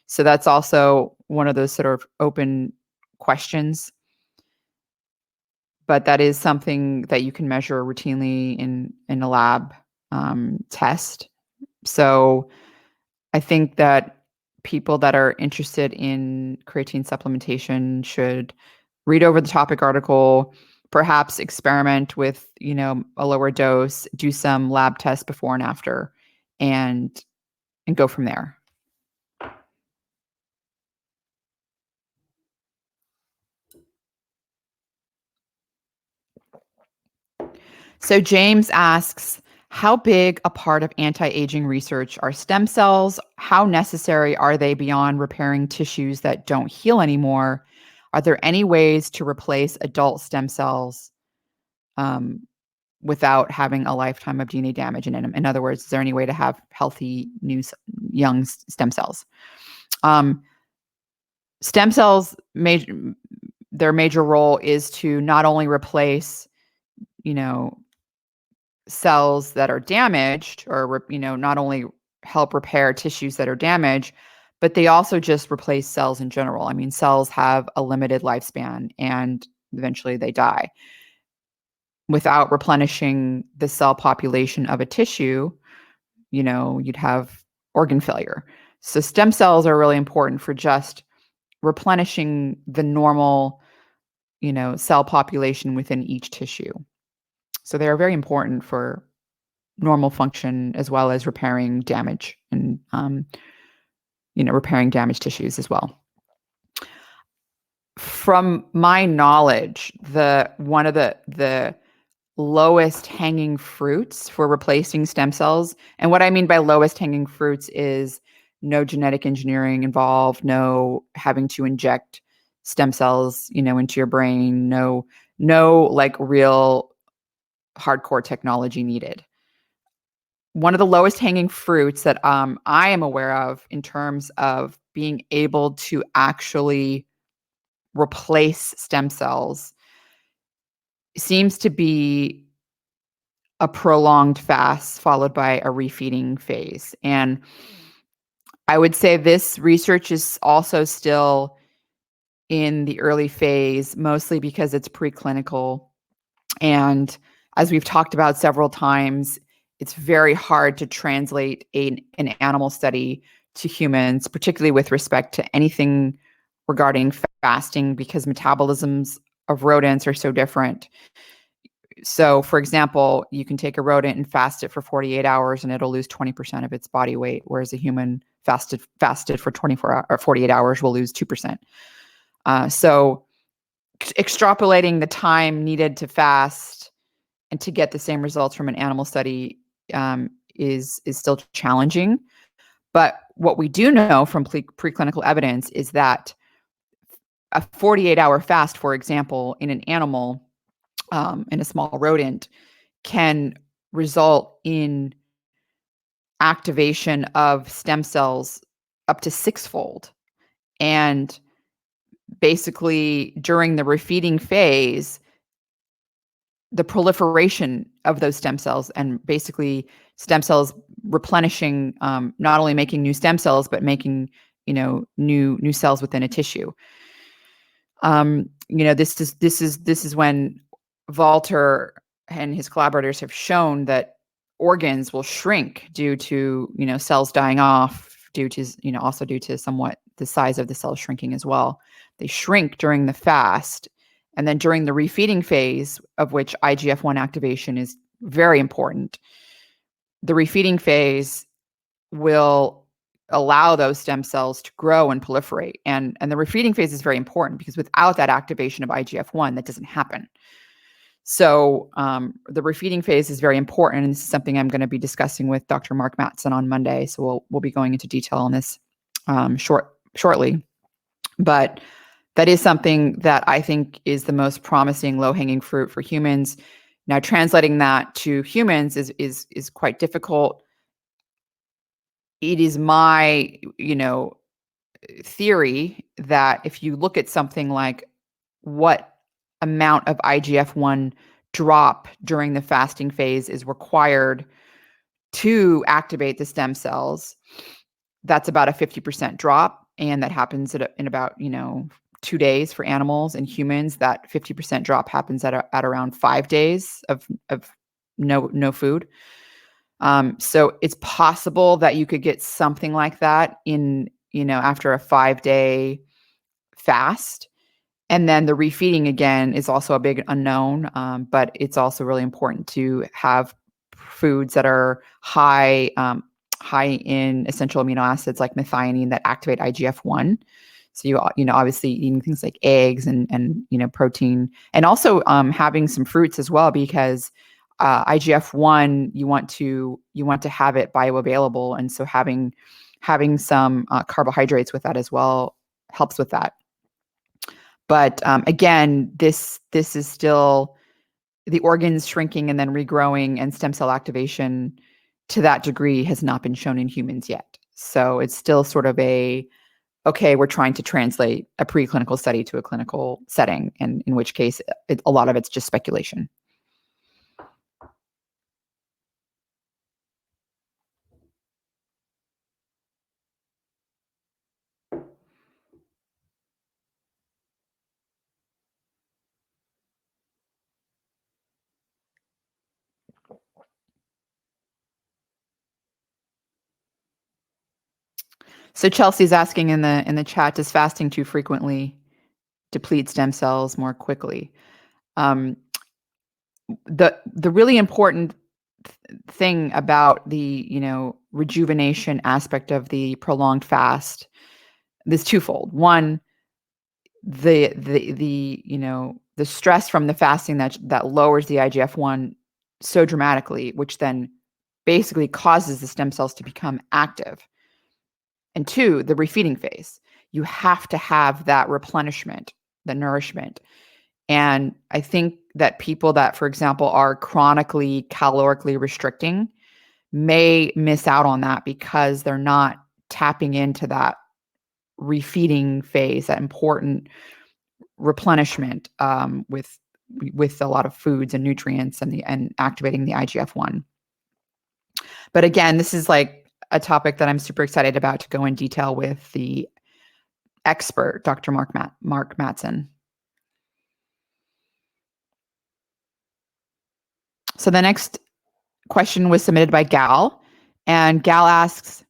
So that's also one of those sort of open questions. But that is something that you can measure routinely in a lab test. So I think that people that are interested in creatine supplementation should read over the topic article, perhaps experiment with, a lower dose, do some lab tests before and after, and go from there. So James asks, how big a part of anti-aging research are stem cells? How necessary are they beyond repairing tissues that don't heal anymore? Are there any ways to replace adult stem cells without having a lifetime of DNA damage in them? In other words, is there any way to have healthy, new, young stem cells? Stem cells, their major role is to not only replace, cells that are damaged, or not only help repair tissues that are damaged, but they also just replace cells in general. I mean, cells have a limited lifespan and eventually they die. Without replenishing the cell population of a tissue, you'd have organ failure. So stem cells are really important for just replenishing the normal, cell population within each tissue. So they are very important for normal function as well as repairing damage and repairing damaged tissues as well. From my knowledge, one of the lowest hanging fruits for replacing stem cells, and what I mean by lowest hanging fruits is no genetic engineering involved, no having to inject stem cells, into your brain, no like real hardcore technology needed. One of the lowest hanging fruits that I am aware of in terms of being able to actually replace stem cells seems to be a prolonged fast followed by a refeeding phase. And I would say this research is also still in the early phase, mostly because it's preclinical. And as we've talked about several times, it's very hard to translate an animal study to humans, particularly with respect to anything regarding fasting, because metabolisms of rodents are so different. So, for example, you can take a rodent and fast it for 48 hours and it'll lose 20% of its body weight, whereas a human fasted for 24 hours or 48 hours will lose 2%. So extrapolating the time needed to fast and to get the same results from an animal study is still challenging. But what we do know from preclinical evidence is that a 48-hour fast, for example, in an animal, in a small rodent, can result in activation of stem cells up to sixfold. And basically, during the refeeding phase, the proliferation of those stem cells and basically stem cells replenishing, not only making new stem cells, but making, new cells within a tissue. This is when Walter and his collaborators have shown that organs will shrink due to, cells dying off, due to, also due to somewhat the size of the cells shrinking as well. They shrink during the fast. And then during the refeeding phase, of which IGF-1 activation is very important, the refeeding phase will allow those stem cells to grow and proliferate. And the refeeding phase is very important because without that activation of IGF-1, that doesn't happen. So the refeeding phase is very important, and this is something I'm going to be discussing with Dr. Mark Mattson on Monday. So we'll be going into detail on this shortly. But that is something that I think is the most promising low-hanging fruit for humans. Now, translating that to humans is quite difficult. It is my, theory that if you look at something like what amount of IGF-1 drop during the fasting phase is required to activate the stem cells, that's about a 50% drop. And that happens in about, 2 days for animals. And humans, that 50% drop happens at around 5 days of no food. So it's possible that you could get something like that in, after a 5-day fast. And then the refeeding again is also a big unknown, but it's also really important to have foods that are high in essential amino acids like methionine that activate IGF-1. So obviously eating things like eggs and protein, and also having some fruits as well, because IGF-1 you want to have it bioavailable, and so having some carbohydrates with that as well helps with that. But again, this is still the organs shrinking and then regrowing, and stem cell activation to that degree has not been shown in humans yet. So it's still sort of okay, we're trying to translate a preclinical study to a clinical setting, and in which case a lot of it's just speculation. So Chelsea's asking in the chat, does fasting too frequently deplete stem cells more quickly. The really important thing about the, rejuvenation aspect of the prolonged fast is twofold. One, the stress from the fasting that lowers the IGF-1 so dramatically, which then basically causes the stem cells to become active. And two, the refeeding phase. You have to have that replenishment, the nourishment. And I think that people that, for example, are chronically calorically restricting may miss out on that because they're not tapping into that refeeding phase, that important replenishment with a lot of foods and nutrients and activating the IGF-1. But again, this is like a topic that I'm super excited about to go in detail with the expert, Dr. Mark Mattson. So the next question was submitted by Gal, and Gal asks,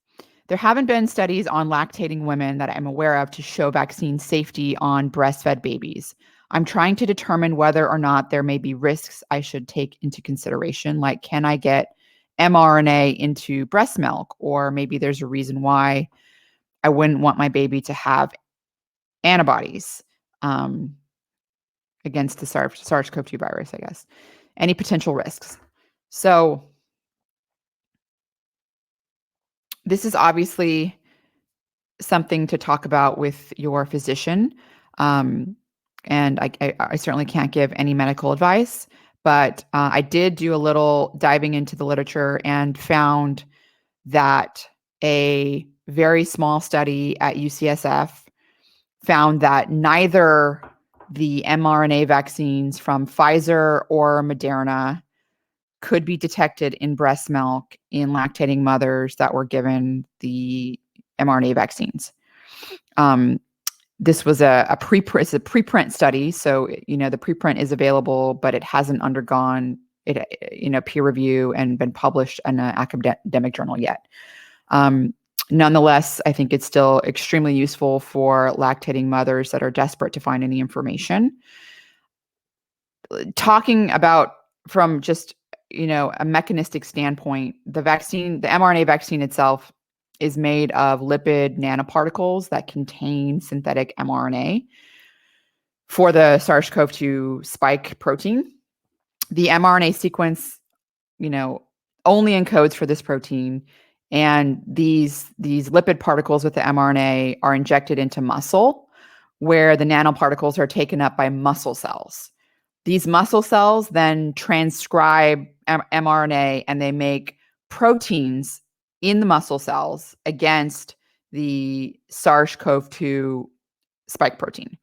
there haven't been studies on lactating women that I'm aware of to show vaccine safety on breastfed babies. I'm trying to determine whether or not there may be risks I should take into consideration, like can I get mRNA into breast milk, or maybe there's a reason why I wouldn't want my baby to have antibodies against the SARS-CoV-2 virus, I guess. Any potential risks? So this is obviously something to talk about with your physician. And I certainly can't give any medical advice, but I did do a little diving into the literature and found that a very small study at UCSF found that neither the mRNA vaccines from Pfizer or Moderna could be detected in breast milk in lactating mothers that were given the mRNA vaccines. This was a preprint study, so the preprint is available, but it hasn't undergone peer review and been published in an academic journal yet. Nonetheless, I think it's still extremely useful for lactating mothers that are desperate to find any information. Talking about from just a mechanistic standpoint, the mRNA vaccine itself is made of lipid nanoparticles that contain synthetic mRNA for the SARS-CoV-2 spike protein. The mRNA sequence, only encodes for this protein, and these lipid particles with the mRNA are injected into muscle, where the nanoparticles are taken up by muscle cells. These muscle cells then transcribe mRNA and they make proteins in the muscle cells against the SARS-CoV-2 spike protein.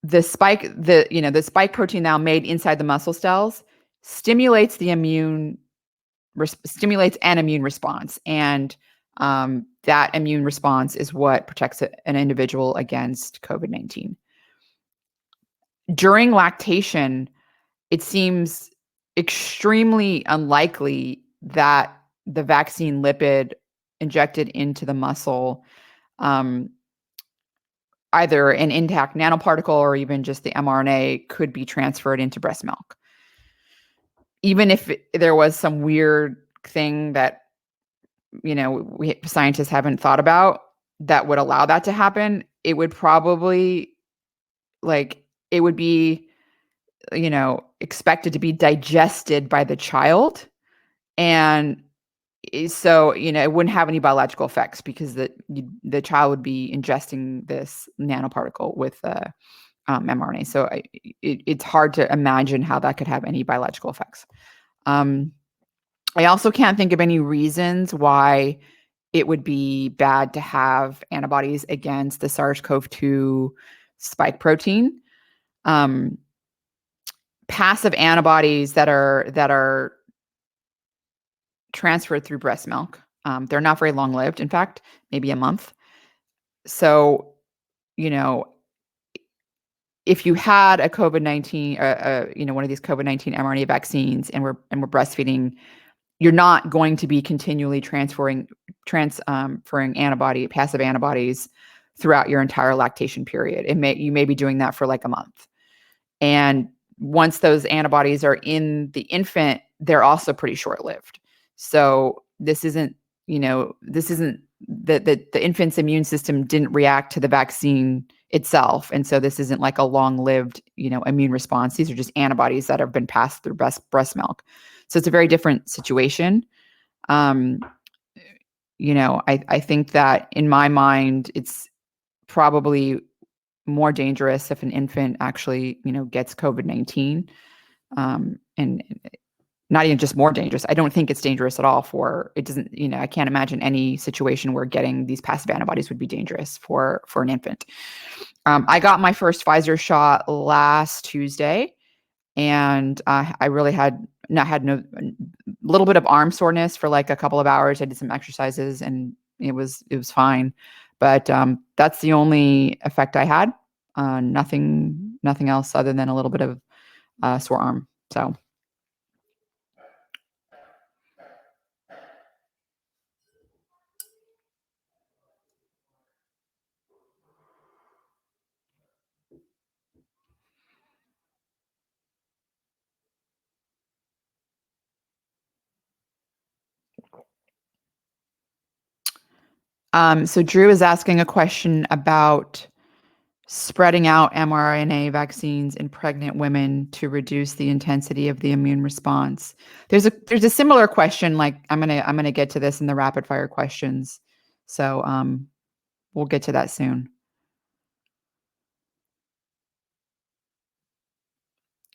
The spike protein now made inside the muscle cells stimulates an immune response, and that immune response is what protects an individual against COVID-19. During lactation, it seems extremely unlikely that the vaccine lipid injected into the muscle, either an intact nanoparticle or even just the mRNA, could be transferred into breast milk. Even if there was some weird thing that, scientists haven't thought about that would allow that to happen, it would probably it would be, expected to be digested by the child. And so, it wouldn't have any biological effects because the child would be ingesting this nanoparticle with mRNA. So it's hard to imagine how that could have any biological effects. I also can't think of any reasons why it would be bad to have antibodies against the SARS-CoV-2 spike protein. Passive antibodies that are transferred through breast milk, they're not very long lived. In fact, maybe a month. So, if you had a COVID-19, one of these COVID-19 mRNA vaccines, and we're breastfeeding, you're not going to be continually transferring passive antibodies throughout your entire lactation period. You may be doing that for like a month. And once those antibodies are in the infant, they're also pretty short-lived. So this isn't the infant's immune system didn't react to the vaccine itself. And so this isn't like a long-lived, immune response. These are just antibodies that have been passed through breast milk. So it's a very different situation. I think that in my mind, it's probably more dangerous if an infant actually, gets COVID-19. And not even just more dangerous. I don't think it's dangerous at all I can't imagine any situation where getting these passive antibodies would be dangerous for an infant. I got my first Pfizer shot last Tuesday, and I really had no little bit of arm soreness for like a couple of hours. I did some exercises and it was fine. But that's the only effect I had. Nothing else other than a little bit of sore arm. So. So Drew is asking a question about spreading out mRNA vaccines in pregnant women to reduce the intensity of the immune response. There's a similar question. Like I'm gonna get to this in the rapid fire questions. So we'll get to that soon.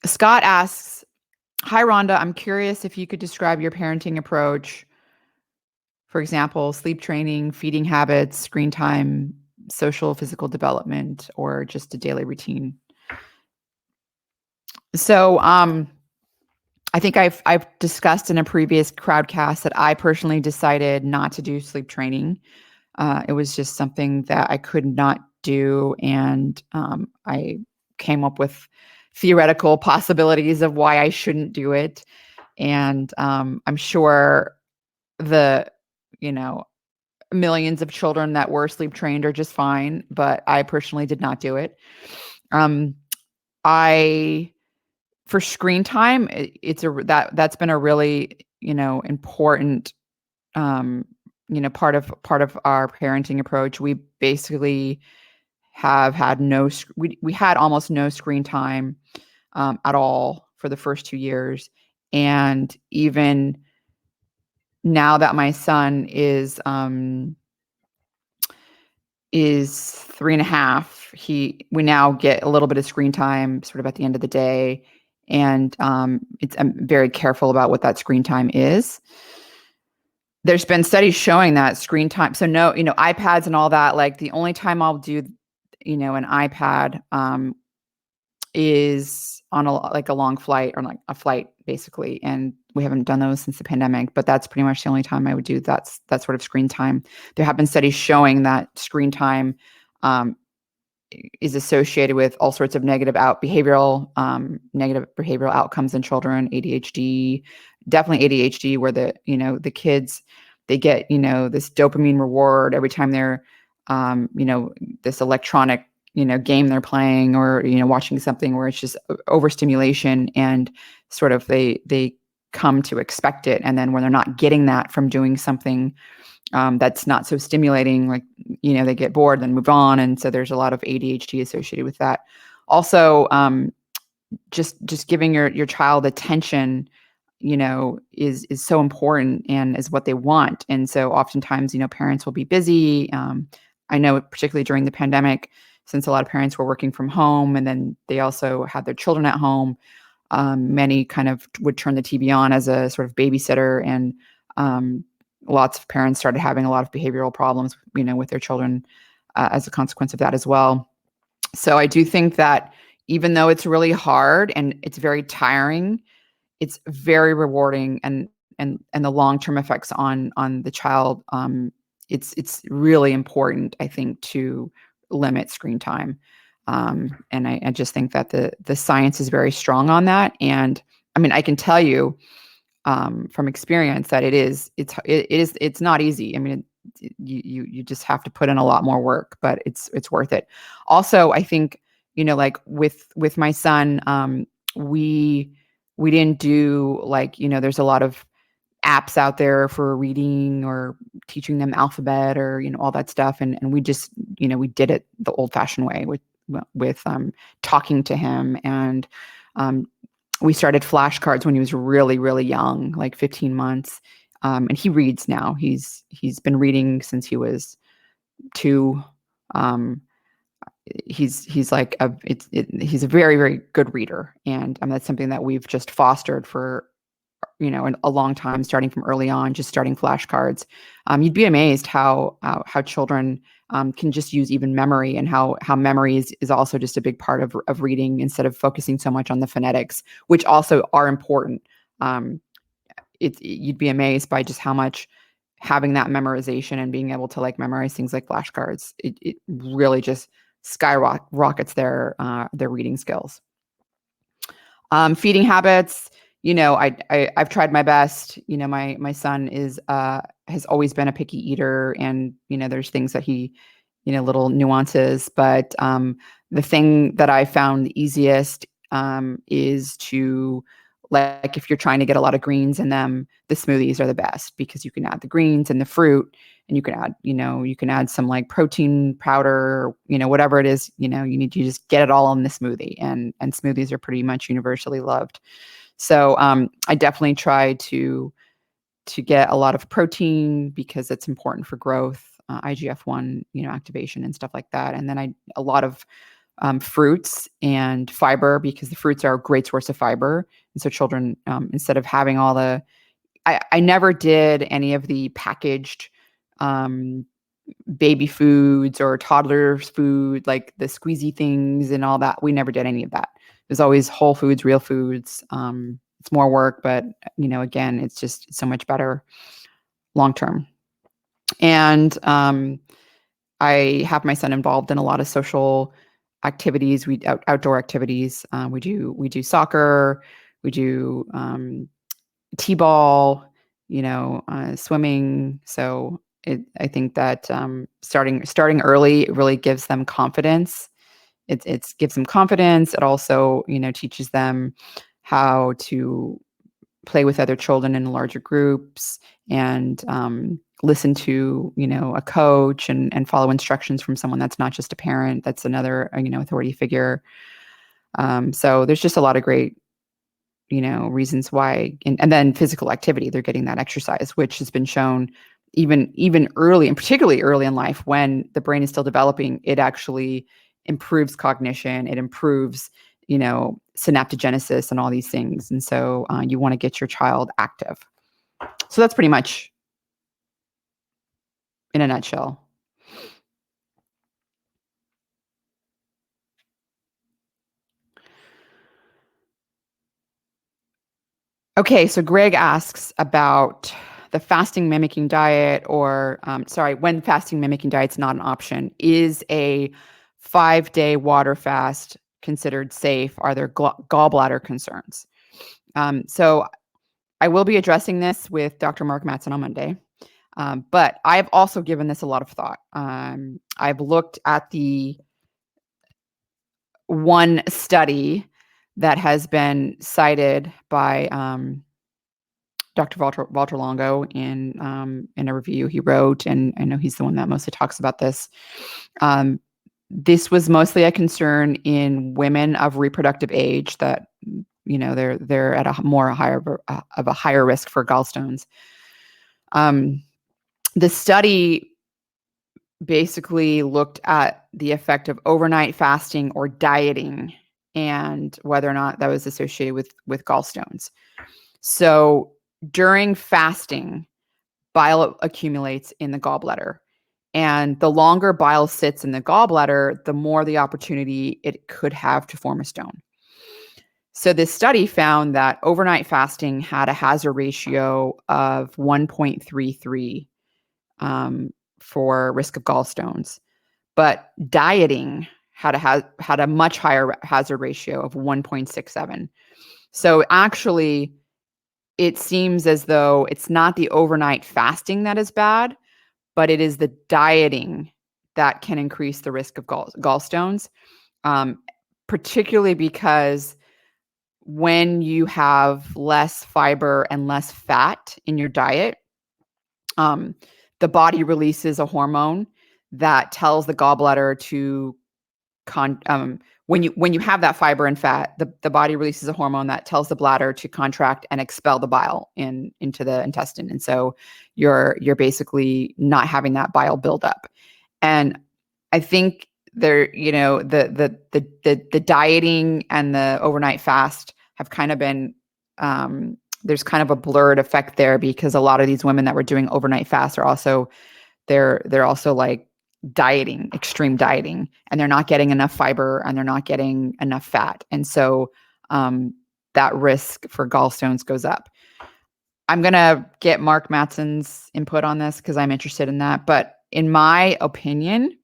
Scott asks, "Hi Rhonda, I'm curious if you could describe your parenting approach. For example, sleep training, feeding habits, screen time, social, physical development, or just a daily routine." So, I think I've discussed in a previous crowdcast that I personally decided not to do sleep training. It was just something that I could not do, and I came up with theoretical possibilities of why I shouldn't do it. And I'm sure the millions of children that were sleep trained are just fine, but I personally did not do it. For screen time, that's been a really, important, part of our parenting approach. We basically have had we had almost no screen time at all for the first 2 years. And even now that my son is 3.5, we now get a little bit of screen time sort of at the end of the day. And I'm very careful about what that screen time is. There's been studies showing that screen time, so no, iPads and all that, like the only time I'll do, an iPad is on a long flight, or like a flight basically. And we haven't done those since the pandemic, but that's pretty much the only time I would do that sort of screen time. There have been studies showing that screen time is associated with all sorts of negative behavioral outcomes in children, ADHD, definitely ADHD, where the kids, they get, this dopamine reward every time they're, this electronic, game they're playing, or, watching something where it's just overstimulation, and sort of they come to expect it. And then when they're not getting that from doing something that's not so stimulating, like, they get bored, then move on. And so there's a lot of ADHD associated with that. Also, just giving your child attention, is so important, and is what they want. And so oftentimes, parents will be busy. I know particularly during the pandemic, since a lot of parents were working from home, and then they also had their children at home, many kind of would turn the TV on as a sort of babysitter. And lots of parents started having a lot of behavioral problems, with their children as a consequence of that as well. So I do think that even though it's really hard and it's very tiring, it's very rewarding, and the long-term effects on the child, it's really important, I think, to limit screen time. And I just think that the science is very strong on that. And I mean, I can tell you from experience that it's not easy. I mean, you just have to put in a lot more work, but it's worth it. Also, I think, like with my son, we didn't do like, there's a lot of apps out there for reading or teaching them alphabet or, all that stuff. And we just, we did it the old fashioned way with talking to him. And we started flashcards when he was really, really young, like 15 months. And he reads now. He's been reading since he was 2. He's like he's a very, very good reader. And that's something that we've just fostered for a long time, starting from early on, just starting flashcards. You'd be amazed how children can just use even memory, and how memory is also just a big part of reading, instead of focusing so much on the phonetics, which also are important. You'd be amazed by just how much having that memorization and being able to like memorize things like flashcards, it really just skyrockets their reading skills. Feeding habits, I've tried my best. My son has always been a picky eater, and there's things that he, little nuances. But the thing that I found the easiest is to, like, if you're trying to get a lot of greens in them, the smoothies are the best, because you can add the greens and the fruit, and you can add some like protein powder, whatever it is, you need to just get it all in the smoothie, and smoothies are pretty much universally loved. So I definitely try to get a lot of protein, because it's important for growth, IGF-1, activation and stuff like that. And then a lot of fruits and fiber, because the fruits are a great source of fiber. And so children, instead of having all I never did any of the packaged baby foods or toddlers food, like the squeezy things and all that. We never did any of that. There's always whole foods, real foods. It's more work, but again, it's just so much better long term. And I have my son involved in a lot of social activities. Outdoor activities. We do soccer. We do t-ball. Swimming. So I think that starting early really gives them confidence. It gives them confidence. It also, teaches them how to play with other children in larger groups, and listen to, a coach, and follow instructions from someone that's not just a parent, that's another, authority figure. So there's just a lot of great, reasons why, and then physical activity, they're getting that exercise, which has been shown even early, and particularly early in life, when the brain is still developing, it actually improves cognition. It improves, synaptogenesis and all these things. And so you want to get your child active. So that's pretty much in a nutshell. Okay, so Greg asks about the fasting mimicking diet, or when fasting mimicking diet's not an option. Is a 5-day water fast considered safe? Are there gallbladder concerns? So I will be addressing this with Dr. Mark Mattson on Monday, but I've also given this a lot of thought. I've looked at the one study that has been cited by Dr. Walter Longo in a review he wrote, and I know he's the one that mostly talks about this. This was mostly a concern in women of reproductive age that they're at a higher risk for gallstones. The study basically looked at the effect of overnight fasting or dieting, and whether or not that was associated with gallstones. So during fasting, bile accumulates in the gallbladder, and the longer bile sits in the gallbladder, the more the opportunity it could have to form a stone. So this study found that overnight fasting had a hazard ratio of 1.33 for risk of gallstones, but dieting had a much higher hazard ratio of 1.67. So actually, it seems as though it's not the overnight fasting that is bad, but it is the dieting that can increase the risk of gallstones, particularly because when you have less fiber and less fat in your diet, the body releases a hormone that tells the gallbladder to when you have that fiber and fat, the body releases a hormone that tells the bladder to contract and expel the bile into the intestine. And so you're basically not having that bile buildup. And I think there, the dieting and the overnight fast have kind of been there's kind of a blurred effect there, because a lot of these women that were doing overnight fasts are also they're also like dieting, extreme dieting, and they're not getting enough fiber and they're not getting enough fat. And so that risk for gallstones goes up. I'm going to get Mark Mattson's input on this because I'm interested in that. But in my opinion,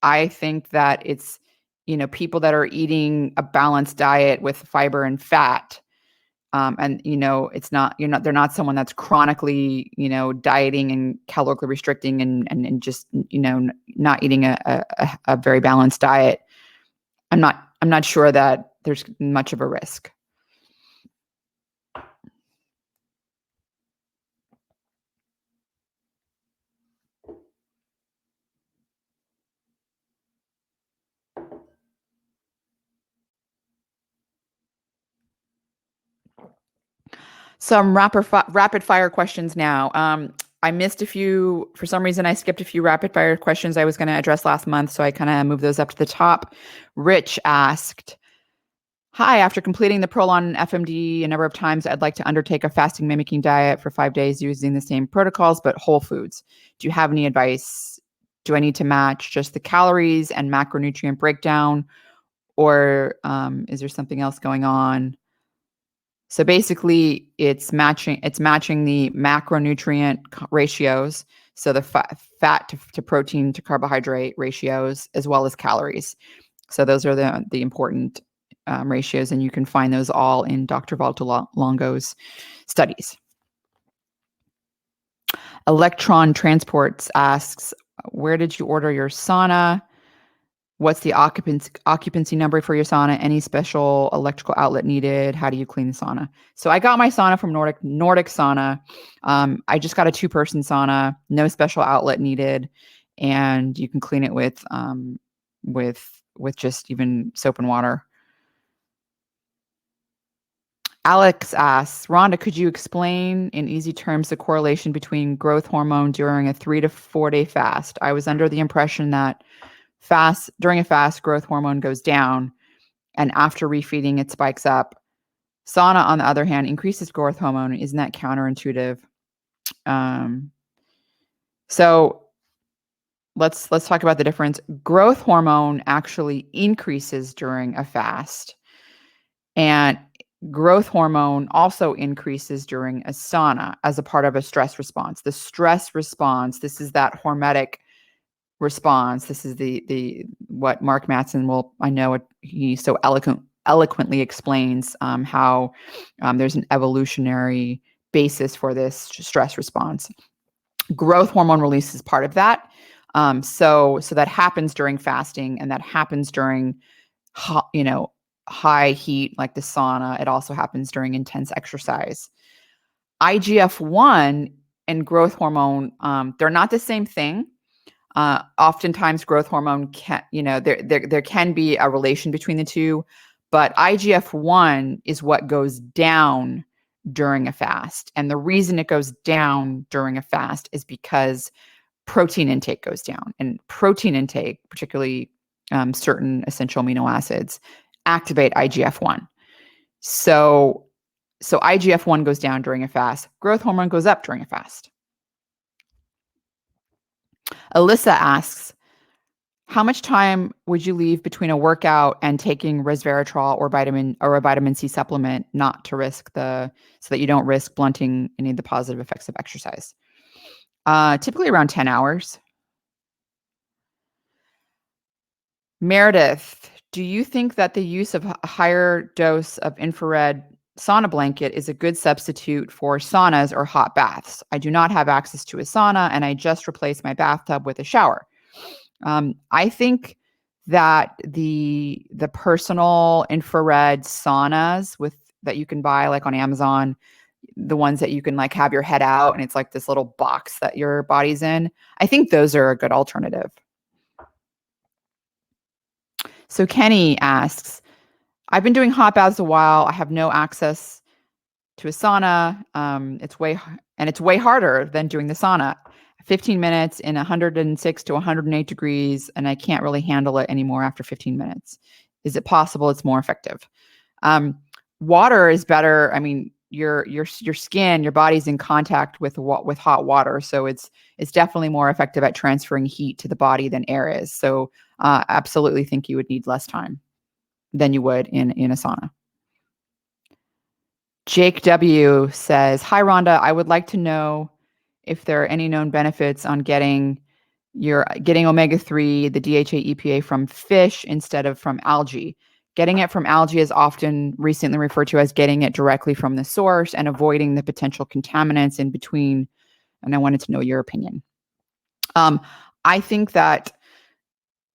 I think that it's, people that are eating a balanced diet with fiber and fat, and they're not someone that's chronically, dieting and calorically restricting and just, not eating a very balanced diet. I'm not sure that there's much of a risk. Some rapid fire questions now. I missed a few. For some reason, I skipped a few rapid fire questions I was going to address last month, so I kind of moved those up to the top. Rich asked, hi, after completing the Prolon FMD a number of times, I'd like to undertake a fasting mimicking diet for 5 days using the same protocols, but whole foods. Do you have any advice? Do I need to match just the calories and macronutrient breakdown, or is there something else going on? So basically, it's matching the macronutrient ratios, so the fat to protein to carbohydrate ratios, as well as calories. So those are the important ratios, and you can find those all in Dr. Valtalongo's studies. Electron Transports asks, where did you order your sauna? What's the occupancy number for your sauna? Any special electrical outlet needed? How do you clean the sauna? So I got my sauna from Nordic Sauna. I just got a 2-person sauna, no special outlet needed, and you can clean it with just even soap and water. Alex asks, Rhonda, could you explain in easy terms the correlation between growth hormone during a 3 to 4 day fast? I was under the impression that during a fast, growth hormone goes down, and after refeeding, it spikes up. Sauna, on the other hand, increases growth hormone. Isn't that counterintuitive? So let's talk about the difference. Growth hormone actually increases during a fast, and growth hormone also increases during a sauna as a part of a stress response. The stress response, this is that hormetic response. This is the what Mark Mattson he so eloquently explains how there's an evolutionary basis for this stress response. Growth hormone release is part of that. So that happens during fasting, and that happens during high heat like the sauna. It also happens during intense exercise. IGF-1 and growth hormone, they're not the same thing. Oftentimes growth hormone there can be a relation between the two, but IGF-1 is what goes down during a fast. And the reason it goes down during a fast is because protein intake goes down, and protein intake, particularly certain essential amino acids, activate IGF-1. So IGF-1 goes down during a fast. Growth hormone goes up during a fast. Alyssa asks, how much time would you leave between a workout and taking resveratrol or a vitamin C supplement, so that you don't risk blunting any of the positive effects of exercise? Typically around 10 hours. Meredith, do you think that the use of a higher dose of infrared sauna blanket is a good substitute for saunas or hot baths. I do not have access to a sauna, and I just replaced my bathtub with a shower. I think that the personal infrared saunas that you can buy like on Amazon, the ones that you can like have your head out and it's like this little box that your body's in, I think those are a good alternative. So Kenny asks, I've been doing hot baths a while. I have no access to a sauna. It's way harder than doing the sauna. 15 minutes in 106 to 108 degrees, and I can't really handle it anymore after 15 minutes. Is it possible it's more effective? Water is better. I mean, your skin, your body's in contact with hot water, so it's definitely more effective at transferring heat to the body than air is. So, absolutely think you would need less time than you would in a sauna. Jake W says, "Hi Rhonda, I would like to know if there are any known benefits on getting omega-3, the DHA EPA from fish instead of from algae. Getting it from algae is often recently referred to as getting it directly from the source and avoiding the potential contaminants in between. And I wanted to know your opinion." I think that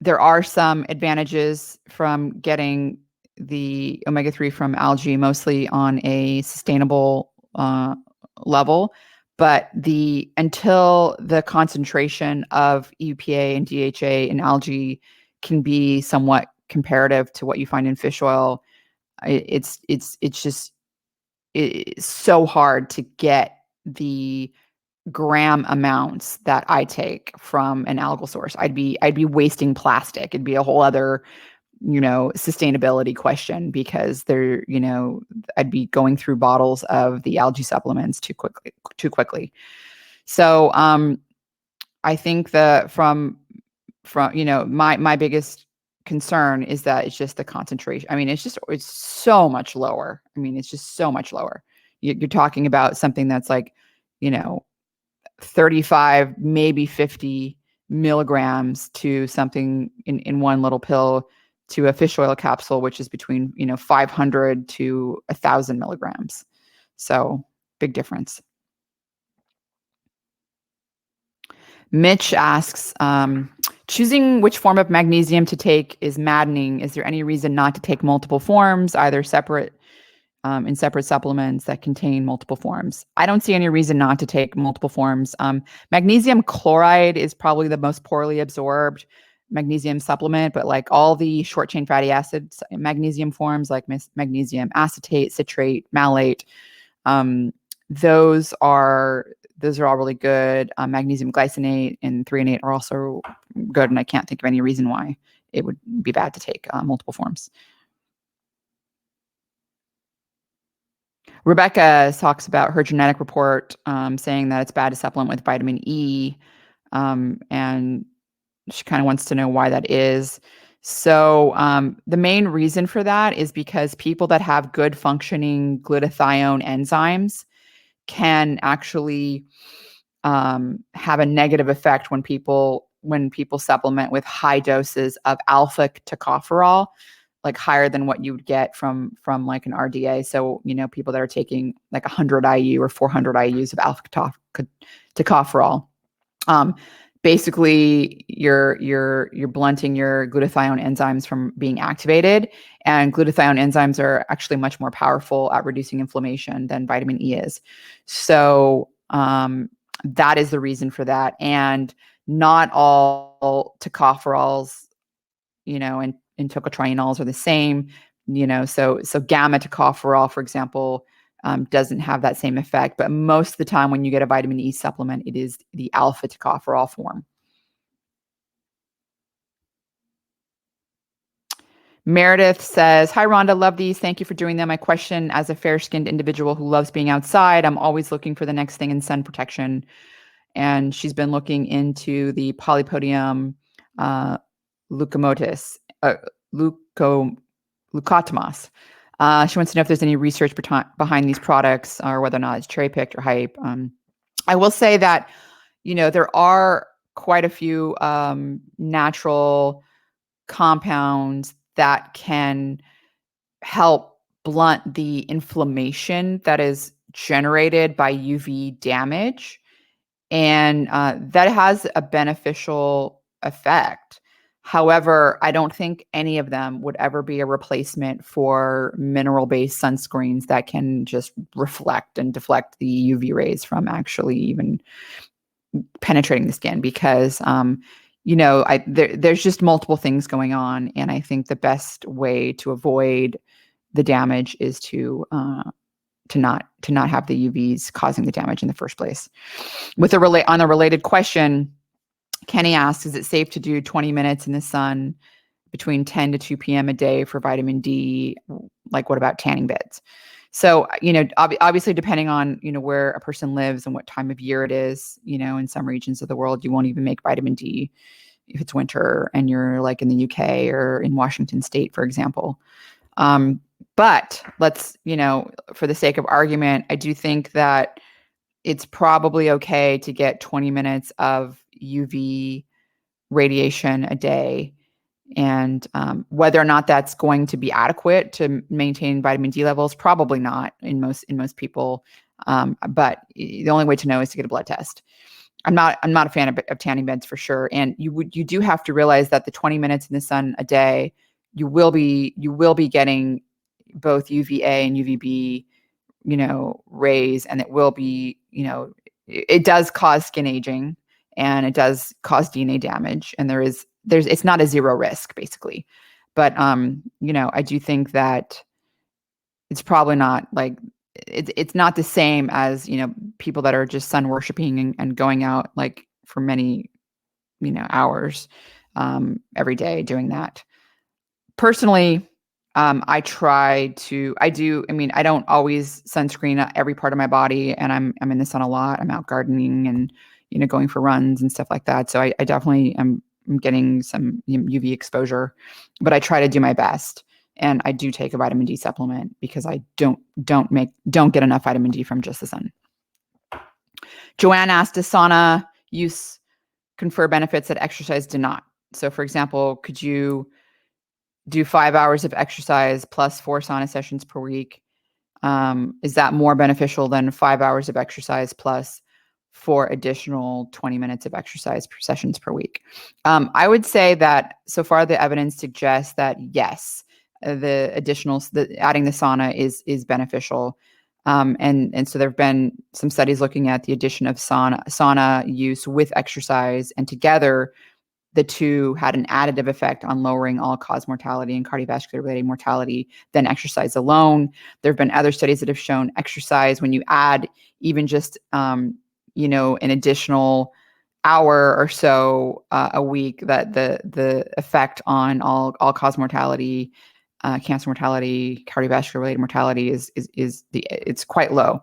there are some advantages from getting the omega-3 from algae, mostly on a sustainable level. But until the concentration of EPA and DHA in algae can be somewhat comparative to what you find in fish oil, it's so hard to get the gram amounts that I take from an algal source. I'd be wasting plastic. It'd be a whole other, sustainability question, because I'd be going through bottles of the algae supplements too quickly. So, I think from my biggest concern is that it's just the concentration. I mean, it's so much lower. I mean, it's just so much lower. You're talking about something that's like, 35, maybe 50 milligrams to something in one little pill to a fish oil capsule, which is between, 500 to 1,000 milligrams. So big difference. Mitch asks, choosing which form of magnesium to take is maddening. Is there any reason not to take multiple forms, either separate in separate supplements that contain multiple forms? I don't see any reason not to take multiple forms. Magnesium chloride is probably the most poorly absorbed magnesium supplement, but like all the short chain fatty acids, magnesium forms like magnesium acetate, citrate, malate, those are all really good. Magnesium glycinate and threonate are also good, and I can't think of any reason why it would be bad to take multiple forms. Rebecca talks about her genetic report, saying that it's bad to supplement with vitamin E, and she kind of wants to know why that is. So the main reason for that is because people that have good functioning glutathione enzymes can actually have a negative effect when people supplement with high doses of alpha tocopherol, like higher than what you would get from like an RDA. So, people that are taking like 100 IU or 400 IUs of alpha tocopherol, basically you're blunting your glutathione enzymes from being activated, and glutathione enzymes are actually much more powerful at reducing inflammation than vitamin E is. So, that is the reason for that. And not all tocopherols, and tocotrienols are the same, so gamma tocopherol, for example, doesn't have that same effect. But most of the time when you get a vitamin E supplement, it is the alpha tocopherol form. Meredith says, "Hi Rhonda, love these. Thank you for doing them. My question, as a fair-skinned individual who loves being outside, I'm always looking for the next thing in sun protection." And she's been looking into the Polypodium leucomotus, leucotomos. She wants to know if there's any research behind these products, or whether or not it's cherry picked or hype. I will say that, there are quite a few natural compounds that can help blunt the inflammation that is generated by UV damage, and that has a beneficial effect. However, I don't think any of them would ever be a replacement for mineral-based sunscreens that can just reflect and deflect the UV rays from actually even penetrating the skin, because there's just multiple things going on, and I think the best way to avoid the damage is to not have the UVs causing the damage in the first place. On a related question, Kenny asks, is it safe to do 20 minutes in the sun between 10 to 2 p.m. a day for vitamin D? Like, what about tanning beds? So, obviously, depending on, where a person lives and what time of year it is, in some regions of the world, you won't even make vitamin D if it's winter and you're like in the UK or in Washington State, for example. But let's, for the sake of argument, I do think that it's probably okay to get 20 minutes of UV radiation a day. And whether or not that's going to be adequate to maintain vitamin D levels, probably not in most people. But the only way to know is to get a blood test. I'm not a fan of tanning beds for sure. And you do have to realize that the 20 minutes in the sun a day, you will be getting both UVA and UVB, rays, and it will be, it does cause skin aging, and it does cause DNA damage, and it's not a zero risk, basically. But I do think that it's probably not like it's not the same as, people that are just sun worshiping and going out like for many, hours every day doing that. Personally, I don't always sunscreen every part of my body, and I'm in the sun a lot. I'm out gardening and, going for runs and stuff like that. So I definitely am getting some UV exposure, but I try to do my best. And I do take a vitamin D supplement because I don't get enough vitamin D from just the sun. Joanne asked, does sauna use confer benefits that exercise do not? So, for example, could you do 5 hours of exercise plus 4 sauna sessions per week? Is that more beneficial than 5 hours of exercise plus 4 additional 20 minutes of exercise sessions per week? I would say that so far the evidence suggests that yes, adding the sauna is beneficial. And so there have been some studies looking at the addition of sauna use with exercise, and together the two had an additive effect on lowering all-cause mortality and cardiovascular-related mortality than exercise alone. There have been other studies that have shown exercise, when you add even just, an additional hour or so a week, that the effect on all-cause mortality, cancer mortality, cardiovascular-related mortality it's quite low.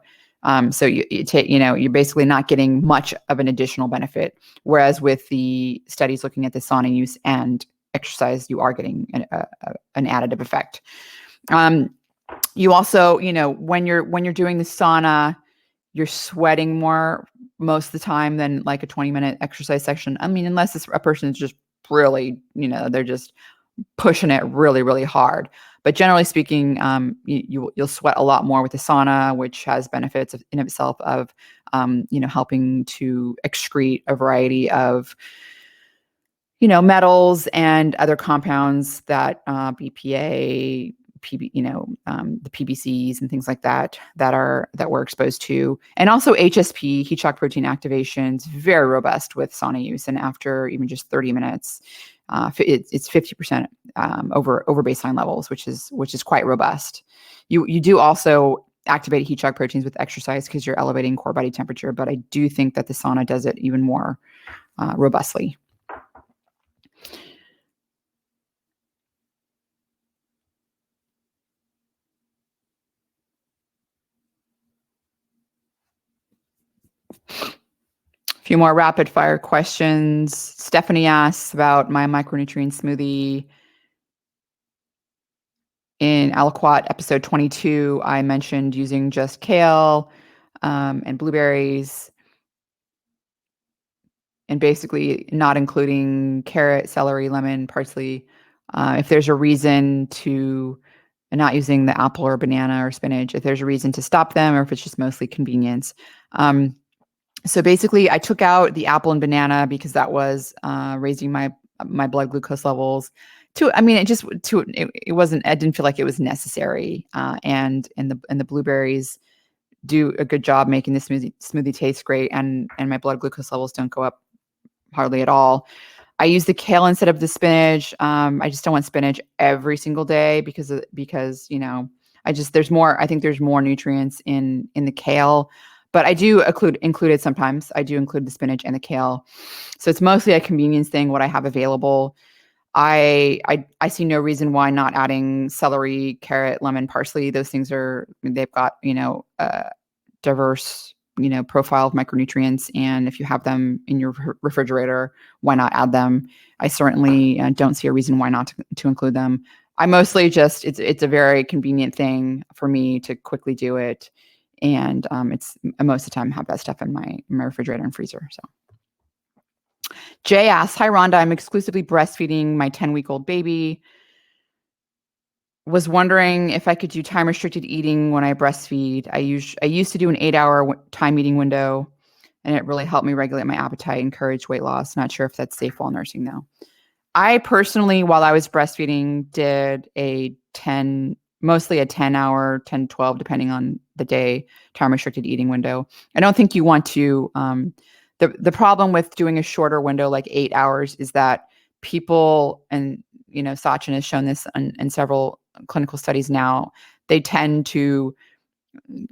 So you're basically not getting much of an additional benefit. Whereas with the studies looking at the sauna use and exercise, you are getting an additive effect. You also, when you're doing the sauna, you're sweating more most of the time than like a 20-minute exercise section. I mean, unless a person is just really, they're just pushing it really, really hard. But generally speaking, you'll sweat a lot more with the sauna, which has benefits in itself of, helping to excrete a variety of, metals and other compounds that BPA, the PBCs and things like that we're exposed to. And also HSP, heat shock protein activation, is very robust with sauna use. And after even just 30 minutes, it's 50% over baseline levels, which is quite robust. You do also activate heat shock proteins with exercise because you're elevating core body temperature, but I do think that the sauna does it even more robustly. A few more rapid fire questions. Stephanie asks about my micronutrient smoothie. In Aliquot episode 22, I mentioned using just kale and blueberries, and basically not including carrot, celery, lemon, parsley. If there's a reason to, and not using the apple or banana or spinach, if there's a reason to stop them or if it's just mostly convenience. So basically, I took out the apple and banana because that was raising my blood glucose levels. It wasn't. I didn't feel like it was necessary. And the blueberries do a good job making the smoothie taste great, and my blood glucose levels don't go up hardly at all. I use the kale instead of the spinach. I just don't want spinach every single day because there's more. I think there's more nutrients in the kale, but I do include it sometimes. I do include the spinach and the kale, so it's mostly a convenience thing. What I have available. I see no reason why not adding celery, carrot, lemon, parsley. Those things they've got diverse profile of micronutrients, and if you have them in your refrigerator, why not add them? I certainly don't see a reason why not to include them. I mostly just it's a very convenient thing for me to quickly do it, and it's most of the time I have that stuff in my refrigerator and freezer. So Jay asks, "Hi Rhonda, I'm exclusively breastfeeding my 10-week-old baby. Was wondering if I could do time restricted eating when I breastfeed. I used to do an 8-hour time eating window, and it really helped me regulate my appetite, encourage weight loss. Not sure if that's safe while nursing though. I personally, while I was breastfeeding, did mostly a 10-hour, 10, 12, depending on the day, time restricted eating window. I don't think you want to, the problem with doing a shorter window, like 8 hours, is that people, and Sachin has shown this in several clinical studies now, they tend to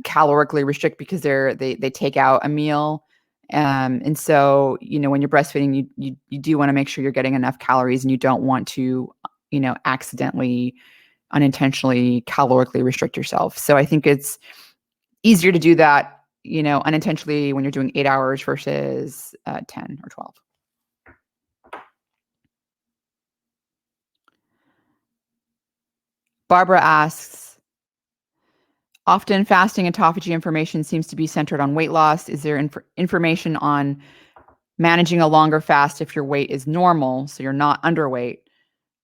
calorically restrict because they take out a meal. And so, when you're breastfeeding, you do want to make sure you're getting enough calories, and you don't want to, accidentally, unintentionally calorically restrict yourself. So I think it's easier to do that, unintentionally when you're doing 8 hours versus 10 or 12. Barbara asks, often fasting autophagy information seems to be centered on weight loss. Is there information on managing a longer fast if your weight is normal, so you're not underweight,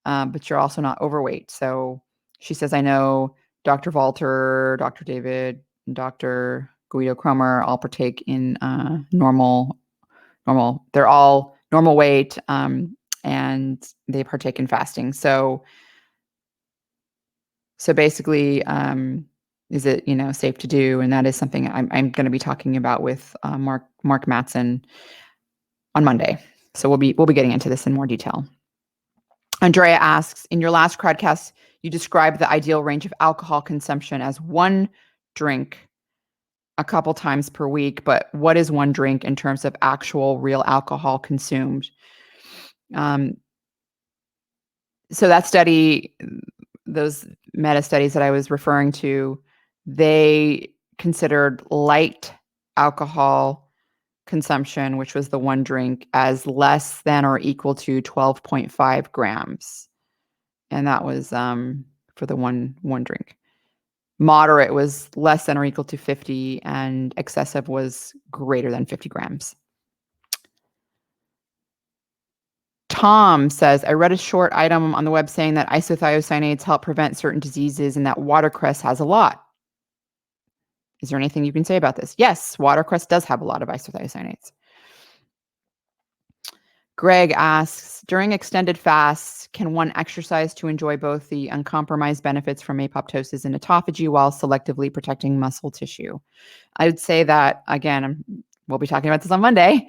but you're also not overweight? So she says, I know Dr. Walter, Dr. David, and Dr. Guido Cromer all partake in normal. They're all normal weight, and they partake in fasting. So basically, is it safe to do? And that is something I'm going to be talking about with Mark Matson on Monday. So we'll be getting into this in more detail. Andrea asks, in your last crowdcast, you described the ideal range of alcohol consumption as 1 drink a couple times per week, but what is 1 drink in terms of actual real alcohol consumed? So that study, those meta studies that I was referring to, they considered light alcohol consumption, which was the 1 drink, as less than or equal to 12.5 grams. And that was for the one drink. Moderate was less than or equal to 50, and excessive was greater than 50 grams. Tom says, I read a short item on the web saying that isothiocyanates help prevent certain diseases and that watercress has a lot. Is there anything you can say about this? Yes, watercress does have a lot of isothiocyanates. Greg asks, during extended fasts, can one exercise to enjoy both the uncompromised benefits from apoptosis and autophagy while selectively protecting muscle tissue? I would say that, again, we'll be talking about this on Monday,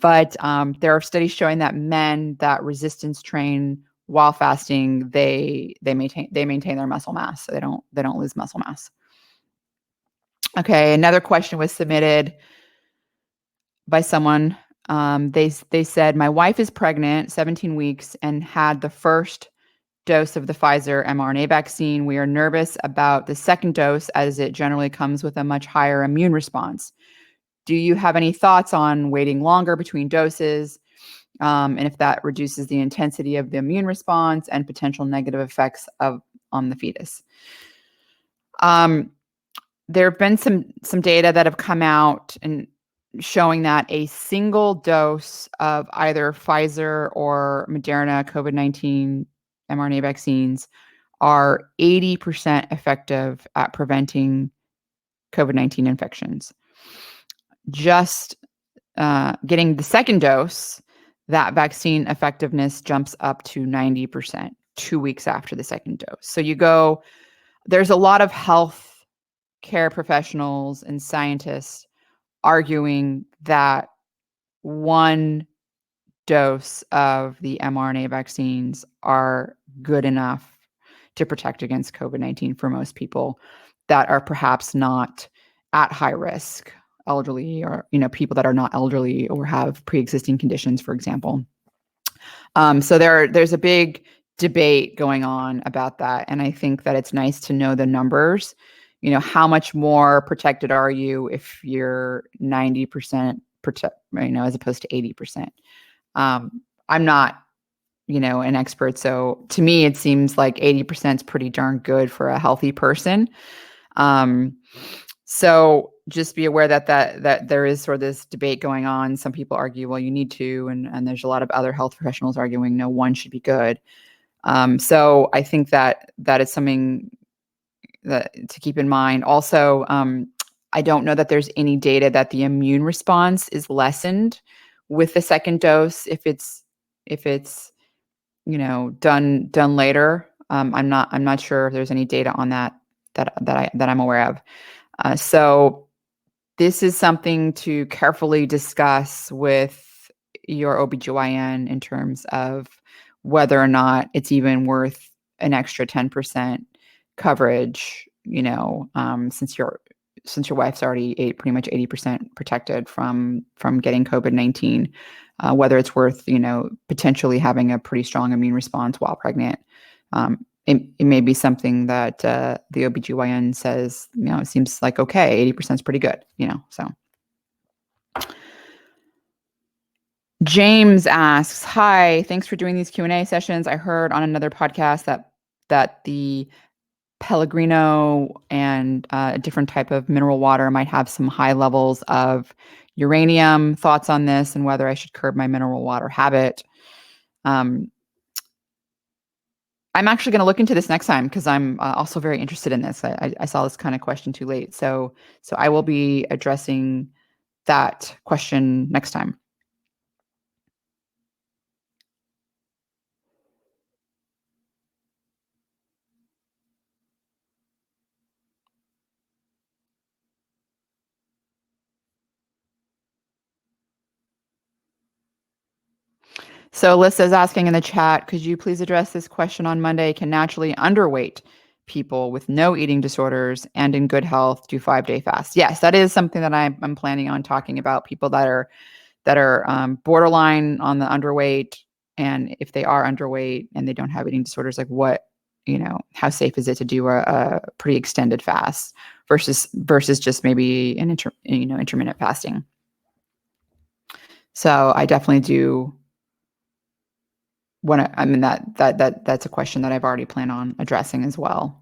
but there are studies showing that men that resistance train while fasting, they maintain their muscle mass, so they don't lose muscle mass. Okay, another question was submitted by someone. They said, my wife is pregnant, 17 weeks, and had the first dose of the Pfizer mRNA vaccine. We are nervous about the second dose as it generally comes with a much higher immune response. Do you have any thoughts on waiting longer between doses, and if that reduces the intensity of the immune response and potential negative effects on the fetus? There have been some data that have come out and showing that a single dose of either Pfizer or Moderna COVID-19 mRNA vaccines are 80% effective at preventing COVID-19 infections. Just getting the second dose, that vaccine effectiveness jumps up to 90% 2 weeks after the second dose. So there's a lot of health care professionals and scientists arguing that one dose of the mRNA vaccines are good enough to protect against COVID-19 for most people that are perhaps not at high risk, elderly, or people that are not elderly or have pre-existing conditions, for example. So there's a big debate going on about that, and I think that it's nice to know the numbers. How much more protected are you if you're 90% protect, as opposed to 80%? I'm not, an expert. So to me, it seems like 80% is pretty darn good for a healthy person. So just be aware that there is sort of this debate going on. Some people argue, well, you need to, and there's a lot of other health professionals arguing, no, one should be good. So I think that is something that to keep in mind. Also, I don't know that there's any data that the immune response is lessened with the second dose if it's done later. I'm not sure if there's any data on that I'm aware of. So this is something to carefully discuss with your OBGYN in terms of whether or not it's even worth an extra 10% coverage, since your wife's already pretty much 80% protected from getting COVID-19, whether it's worth, potentially having a pretty strong immune response while pregnant. It may be something that the OBGYN says, it seems like, okay, 80% is pretty good, so. James asks, hi, thanks for doing these Q&A sessions. I heard on another podcast that the Pellegrino and a different type of mineral water might have some high levels of uranium. Thoughts on this and whether I should curb my mineral water habit? I'm actually going to look into this next time because I'm also very interested in this. I saw this kind of question too late. So I will be addressing that question next time. So Alyssa's asking in the chat, could you please address this question on Monday? Can naturally underweight people with no eating disorders and in good health do 5-day fasts? Yes, that is something that I'm planning on talking about. People that are borderline on the underweight, and if they are underweight and they don't have eating disorders, like what, how safe is it to do a pretty extended fast versus just maybe an intermittent fasting? So I definitely do. That's a question that I've already planned on addressing as well.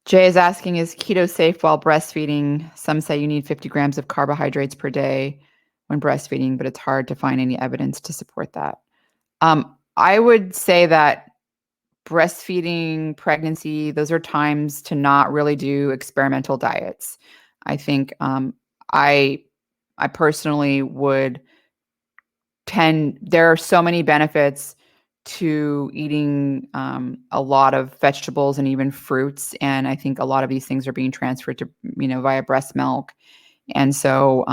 Jay is asking, is keto safe while breastfeeding? Some say you need 50 grams of carbohydrates per day when breastfeeding, but it's hard to find any evidence to support that. I would say that breastfeeding, pregnancy, those are times to not really do experimental diets. I think I personally would there are so many benefits to eating a lot of vegetables and even fruits. And I think a lot of these things are being transferred to, via breast milk. And so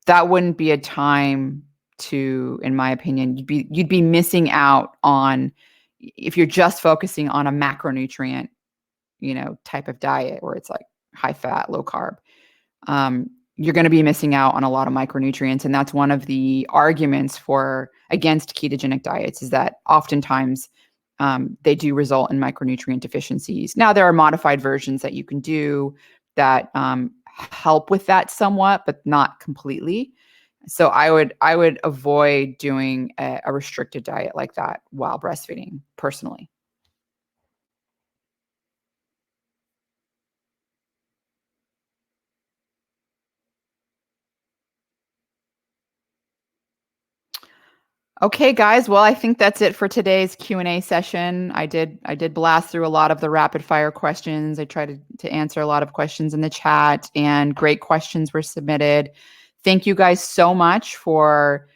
that wouldn't be a time to, in my opinion, you'd be missing out on, if you're just focusing on a macronutrient, type of diet where it's like high fat, low carb. You're going to be missing out on a lot of micronutrients. And that's one of the arguments against ketogenic diets, is that oftentimes they do result in micronutrient deficiencies. Now, there are modified versions that you can do that help with that somewhat, but not completely. So I would avoid doing a restricted diet like that while breastfeeding, personally. Okay, guys. Well, I think that's it for today's Q&A session. I did blast through a lot of the rapid fire questions. I tried to answer a lot of questions in the chat, and great questions were submitted. Thank you guys so much for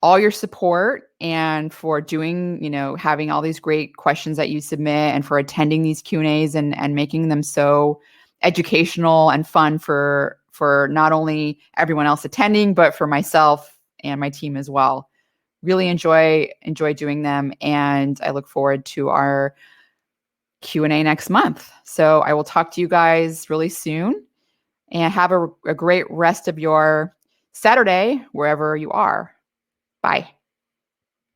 all your support and for doing, having all these great questions that you submit, and for attending these Q&As and making them so educational and fun for not only everyone else attending, but for myself and my team as well. Really enjoy doing them, and I look forward to our Q&A next month. So I will talk to you guys really soon, and have a great rest of your Saturday wherever you are. Bye.